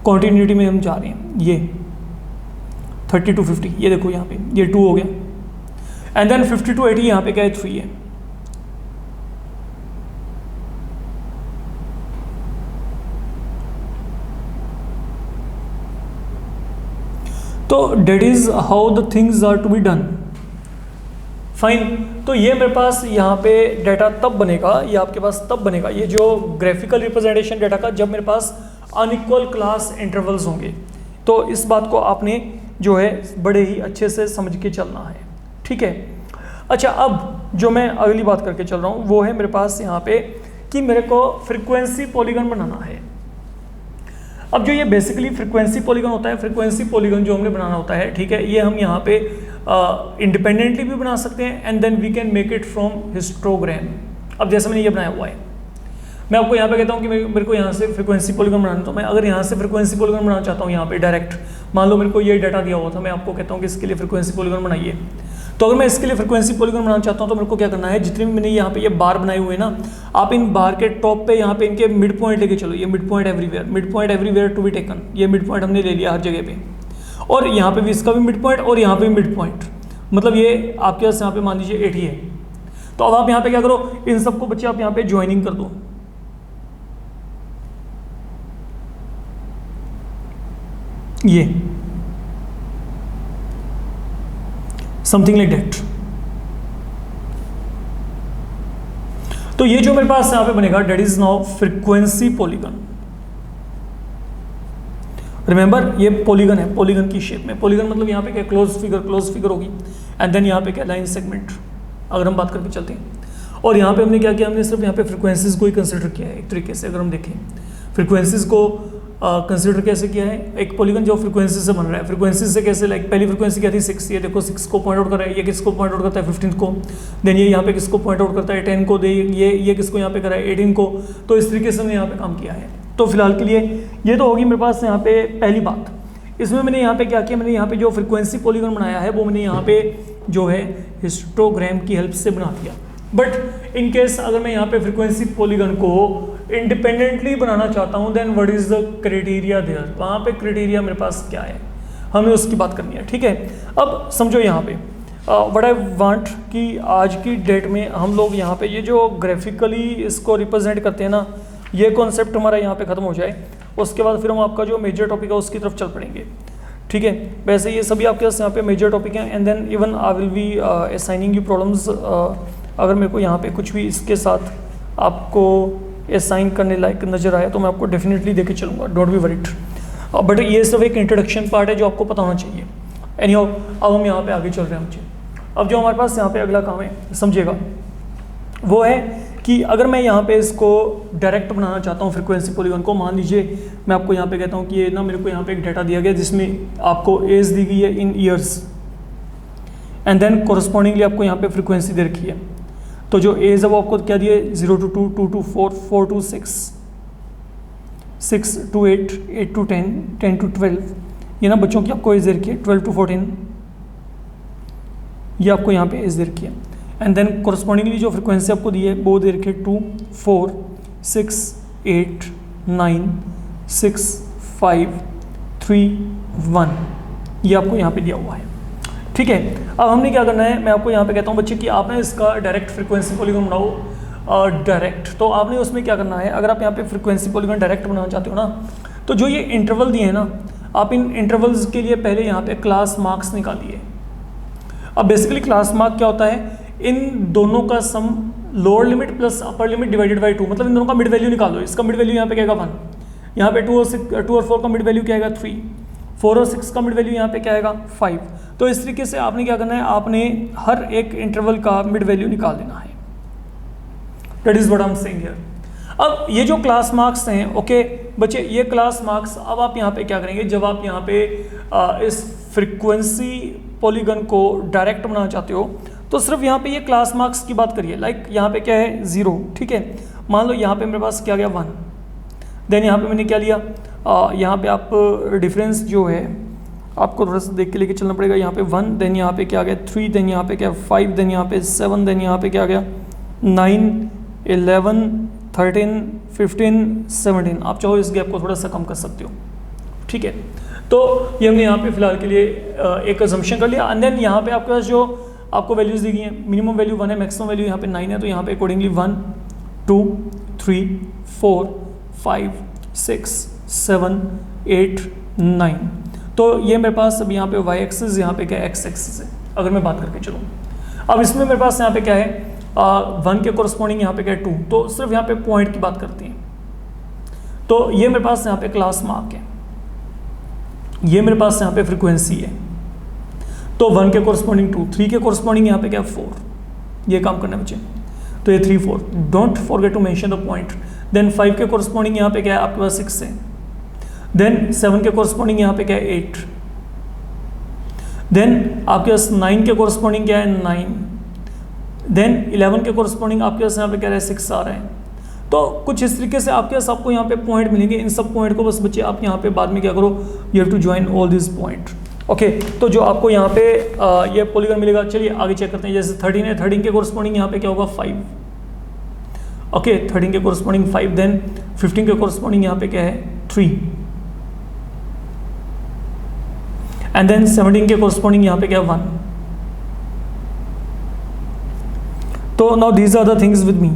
कॉन्टीन्यूटी में हम जा रहे हैं। ये 30 to 50 ये देखो यहाँ पे ये 2 हो गया। एंड देन 50 to 80 यहाँ पे क्या है 3 है। तो that is how the things are to be done. Fine, तो ये मेरे पास यहाँ पे डाटा तब बनेगा, ये आपके पास तब बनेगा, ये जो ग्राफिकल रिप्रेजेंटेशन डाटा का, जब मेरे पास अनइक्वल क्लास इंटरवल्स होंगे। तो इस बात को आपने जो है बड़े ही अच्छे से समझ के चलना है, ठीक है। अच्छा, अब जो मैं अगली बात करके चल रहा हूँ वो है मेरे पास यहाँ पे कि मेरे को फ्रीक्वेंसी पॉलीगन बनाना है। अब जो ये बेसिकली फ्रीक्वेंसी पॉलीगन होता है, फ्रीक्वेंसी पॉलीगन जो हमने बनाना होता है, ठीक है, ये हम यहाँ पे इंडिपेंडेंटली भी बना सकते हैं and then we can make it from histogram. अब जैसे मैंने ये बनाया हुआ है, मैं आपको यहाँ पे कहता हूँ कि मेरे को यहाँ से फ्रीक्वेंसी पॉलीगन बनाना, तो मैं अगर यहाँ से फ्रीक्वेंसी पॉलीगन बनाना चाहता हूँ यहाँ पे डायरेक्ट, मान लो मेरे को ये डाटा दिया हुआ था, मैं आपको कहता हूँ कि इसके लिए फ्रीक्वेंसी पॉलीगन बनाइए। तो अगर मैं इसके लिए फ्रीक्वेंसी पॉलीगन बनाना चाहता हूँ तो मेरे को क्या करना है, जितने भी मैंने यहाँ पे ये बार बनाए हुए ना, आप इन बार के टॉप पे यहाँ पे इनके मिड पॉइंट लेके चलो। ये mid point everywhere to be taken, ये मिड पॉइंट हमने ले लिया हर जगह पे, और यहाँ पे भी इसका भी मिड पॉइंट और यहाँ पे भी मिड पॉइंट, मतलब ये आपके पास यहाँ पे मान लीजिए 80 है। तो अब आप यहाँ पे क्या करो, इन सबको बच्चे आप यहाँ पे ज्वाइनिंग कर दो। ये समथिंग लाइक दैट। तो ये जो मेरे पास यहाँ पे बनेगा that is now frequency polygon. Remember ये पॉलीगन है, पॉलीगन की शेप में। पॉलीगन मतलब यहाँ पे क्या क्लोज फिगर होगी, एंड देन यहाँ पे क्या लाइन सेगमेंट, अगर हम बात करके चलते हैं। और यहाँ पे हमने क्या किया, हमने सिर्फ यहाँ पे फ्रीक्वेंसीज को ही कंसिडर किया है एक तरीके से। अगर हम देखें फ्रीक्वेंसीज को कंसिडर कैसे किया है, एक पॉलीगन जो फ्रीक्वेंसी से बन रहा है, फ्रीक्वेंसी से कैसे, लाइक पहली फ्रीक्वेंसी क्या थी 6, ये देखो 6 को पॉइंट आउट कर रहा है, ये किसको पॉइंट आउट करता है 15 को, देन ये यहाँ पे किसको पॉइंट आउट करता है 10 को, दे ये किसको यहाँ पे कर रहा है 18 को। तो इस तरीके से हमने यहाँ पे काम किया है। तो फिलहाल के लिए ये तो होगी मेरे पास यहाँ पे पहली बात। इसमें मैंने यहाँ पे क्या किया, मैंने यहाँ पे जो फ्रीक्वेंसी पॉलीगन बनाया है वो मैंने यहाँ पे जो है हिस्टोग्राम की हेल्प से बना दिया। बट इन केस अगर मैं यहाँ पे फ्रीक्वेंसी पॉलीगन को इंडिपेंडेंटली बनाना चाहता हूँ, then what is the criteria there, वहाँ पे क्राइटेरिया मेरे पास क्या है, हमें उसकी बात करनी है। ठीक है, अब समझो यहाँ पे व्हाट आई वांट कि आज की डेट में हम लोग यहाँ पे ये जो ग्राफिकली इसको रिप्रेजेंट करते हैं ना, ये कॉन्सेप्ट हमारा यहाँ पे ख़त्म हो जाए, उसके बाद फिर हम आपका जो मेजर टॉपिक है उसकी तरफ चल पड़ेंगे। ठीक है, वैसे ये सभी आपके पास यहाँ पे मेजर टॉपिक हैं, and then even I will be assigning you problems. अगर मेरे को यहाँ पे कुछ भी इसके साथ आपको असाइन करने लायक नज़र आया तो मैं आपको डेफिनेटली देके चलूँगा, डोंट बी वरीड। बट ये सब एक इंट्रोडक्शन पार्ट है जो आपको पता होना चाहिए। एनीहाउ, अब हम यहाँ पे आगे चल रहे हैं। मुझे अब जो हमारे पास यहाँ पे अगला काम है समझिएगा, वो है कि अगर मैं यहाँ पे इसको डायरेक्ट बनाना चाहता हूँ फ्रीक्वेंसी पॉलीगन को, मान लीजिए मैं आपको यहाँ पे कहता हूँ कि ये ना मेरे को यहाँ पे एक डाटा दिया गया जिसमें आपको एज दी गई है in years, and then correspondingly आपको यहाँ पे फ्रीक्वेंसी दे रखी है। तो जो एज है वो आपको क्या दिए 0 to 2, 2 to 4, 4 to 6, 6 to 8, 8 to 10, 10 to 12, ये ना बच्चों की आपको एज दे रखी है, 12 to 14 ये आपको यहाँ पे एज दे रखी है। एंड देन कोरस्पॉन्डिंगली जो फ्रीक्वेंसी आपको दी है वो दे रखी है 2, 4, 6, 8, 9, 6, 5, 3, 1, ये आपको यहाँ पे दिया हुआ है। ठीक है, अब हमने क्या करना है, मैं आपको यहाँ पे कहता हूँ बच्चे कि आपने इसका डायरेक्ट फ्रीक्वेंसी पॉलीगन बनाओ डायरेक्ट। तो आपने उसमें क्या करना है, अगर आप यहाँ पे फ्रीक्वेंसी पॉलीगन डायरेक्ट बनाना चाहते हो ना, तो जो ये इंटरवल दिए हैं ना, आप इन इंटरवल्स के लिए पहले यहाँ पे क्लास मार्क्स निकालिए। अब बेसिकली क्लास मार्क क्या होता है, इन दोनों का sum lower limit plus upper limit divided by 2, मतलब इन दोनों का मिड वैल्यू निकालो। इसका मिड वैल्यू यहाँ पे क्या आएगा 1, यहाँ पे 2 और 4 का मिड वैल्यू क्या आएगा 3, 4 और 6 का मिड वैल्यू यहाँ पे क्या आएगा 5। तो इस तरीके से आपने क्या करना है, आपने हर एक इंटरवल का मिड वैल्यू निकाल देना है। That is what I am saying here. अब ये जो क्लास मार्क्स हैं, ओके बच्चे, ये क्लास मार्क्स अब आप यहाँ पे क्या करेंगे, जब आप यहाँ पे इस फ्रीक्वेंसी पॉलीगन को डायरेक्ट बनाना चाहते हो तो सिर्फ यहाँ पे ये क्लास मार्क्स की बात करिए। लाइक यहाँ पे क्या है 0, ठीक है, मान लो यहाँ पे मेरे पास क्या गया 1, देन यहाँ पे मैंने क्या लिया, यहाँ पे आप डिफरेंस जो है आपको थोड़ा सा देख के लेके चलना पड़ेगा। यहाँ पे 1, देन यहाँ पे क्या गया 3, देन यहाँ पे क्या 5, देन यहाँ पे 7, देन यहाँ पे क्या गया 9, 11, 13, 15, 17। आप चाहो इस गैप को थोड़ा सा कम कर सकते हो। ठीक है, तो ये हमने यहाँ पे फिलहाल के लिए एक अजम्पशन कर लिया। एंड देन यहाँ पे आपके पास जो आपको वैल्यूज़ दी गई हैं, मिनिमम वैल्यू 1 है, मैक्सिमम वैल्यू यहाँ पे 9 है, तो यहाँ पे अकॉर्डिंगली 1, 2, 3, 4, 5, 6, 7, 8, 9। तो ये मेरे पास अब यहाँ पे y एक्सिस, यहाँ पे क्या x एक्सिस है। अगर मैं बात करके चलूँ, अब इसमें मेरे पास यहाँ पे क्या है 1 के कोरस्पॉन्डिंग यहाँ पे क्या है 2, तो सिर्फ यहाँ पे पॉइंट की बात करते हैं। तो ये मेरे पास यहाँ पे क्लास मार्क है, ये मेरे पास यहाँ पे फ्रीक्वेंसी है। तो 1 के कोरस्पॉन्डिंग 2, 3 के कोरस्पॉन्डिंग यहाँ पे क्या 4, ये काम करना बच्चे। तो ये 3, 4, don't forget to mention the point. Then 5 के कोरस्पॉन्डिंग यहाँ पे क्या है आपके पास 6 है। देन 7 के कोरस्पॉन्डिंग यहाँ पे क्या है 8। देन आपके पास 9 के कोरस्पॉन्डिंग क्या है 9। देन 11 के कोरस्पॉन्डिंग आपके पास यहाँ पे क्या है 6 आ रहा है। तो कुछ इस तरीके से आपके पास आपको यहाँ पे पॉइंट मिलेंगे। इन सब पॉइंट को बस बच्चे आप यहाँ पे बाद में क्या करो, you have to join all this point. Okay, तो जो आपको यहाँ पे ये पॉलीगन मिलेगा। चलिए आगे चेक करते हैं। जैसे 13 है, 13 के कोरस्पॉन्डिंग यहाँ पे क्या होगा 5। ओके, 13 के कोरस्पॉन्डिंग 5। देन 15 के कोरस्पॉन्डिंग यहाँ पे क्या है 3। एंड देन 17 के कोरस्पॉन्डिंग यहाँ पे क्या है 1। तो now these are the things with me.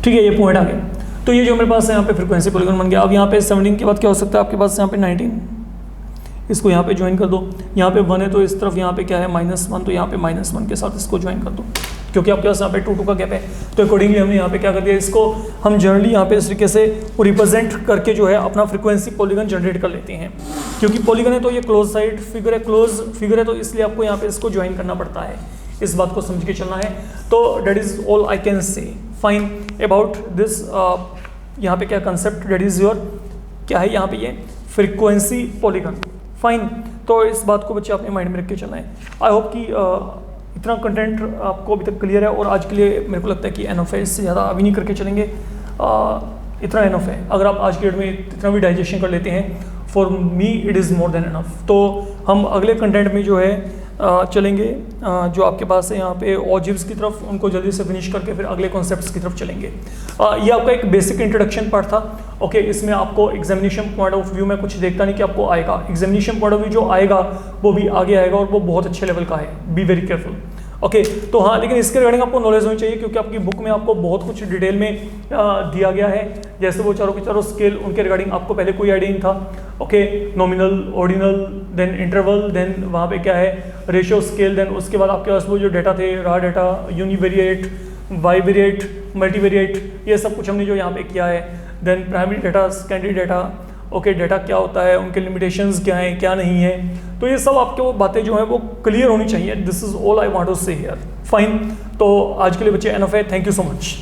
ठीक है, ये पॉइंट आ गया। तो ये जो मेरे पास है यहाँ पे फ्रीक्वेंसी पॉलीगन बन गया। अब यहाँ पे 17 के बाद क्या हो सकता है आपके पास यहाँ पे 19। इसको यहाँ पे ज्वाइन कर दो। यहाँ पे 1 है तो इस तरफ यहाँ पे क्या है -1, तो यहाँ पे -1 के साथ इसको ज्वाइन कर दो, क्योंकि आपके पास यहाँ पे 2 का गैप है। तो अकॉर्डिंगली हमने यहाँ पे क्या कर दिया, इसको हम जनरली यहाँ पे इस तरीके से रिप्रेजेंट करके जो है अपना फ्रीक्वेंसी पॉलीगन जनरेट कर लेते हैं। क्योंकि पॉलीगन है तो ये क्लोज साइड फिगर है, क्लोज फिगर है, तो इसलिए आपको यहाँ पे इसको ज्वाइन करना पड़ता है। इस बात को समझ के चलना है। तो that is all I can say fine about this यहाँ पे क्या कंसेप्ट डेट इज योर क्या है यहाँ पे ये फ्रीक्वेंसी पॉलीगन। फाइन, तो इस बात को बच्चे अपने माइंड में रख के चलना है। आई होप कि इतना कंटेंट आपको अभी तक क्लियर है और आज के लिए मेरे को लगता है कि एनफ है, इससे ज़्यादा अभी नहीं करके चलेंगे। इतना एनफ है, अगर आप आज के डेट में इतना भी डाइजेशन कर लेते हैं, for me it is more than enough. तो हम अगले कंटेंट में जो है चलेंगे, जो आपके पास है यहाँ पे ऑजिव्स की तरफ, उनको जल्दी से फिनिश करके फिर अगले कॉन्सेप्ट्स की तरफ चलेंगे। ये आपका एक बेसिक इंट्रोडक्शन पार्ट था। ओके, इसमें आपको एग्जामिनेशन पॉइंट ऑफ व्यू में कुछ देखता नहीं कि आपको आएगा, एग्जामिनेशन पॉइंट ऑफ व्यू जो आएगा वो भी आगे आएगा और वो बहुत अच्छे लेवल का है, बी वेरी केयरफुल। ओके, तो हाँ, लेकिन इसके रिगार्डिंग आपको नॉलेज होनी चाहिए क्योंकि आपकी बुक में आपको बहुत कुछ डिटेल में दिया गया है। जैसे वो चारों के चारों स्केल, उनके रिगार्डिंग आपको पहले कोई आइडिया नहीं था। Okay, nominal, ordinal, then interval, then वहाँ पे क्या है रेशियो स्केल, देन उसके बाद आपके पास वो जो डेटा थे, raw data, univariate, bivariate, multivariate, ये सब कुछ हमने जो यहाँ पे किया है। Then primary data, secondary data, okay, data क्या होता है, उनके लिमिटेशंस क्या हैं, क्या नहीं है, तो ये सब आपके वो बातें जो हैं वो क्लियर होनी चाहिए। This is all I want to say here. Fine, तो आज के लिए बच्चे एनफ है। Thank you so much.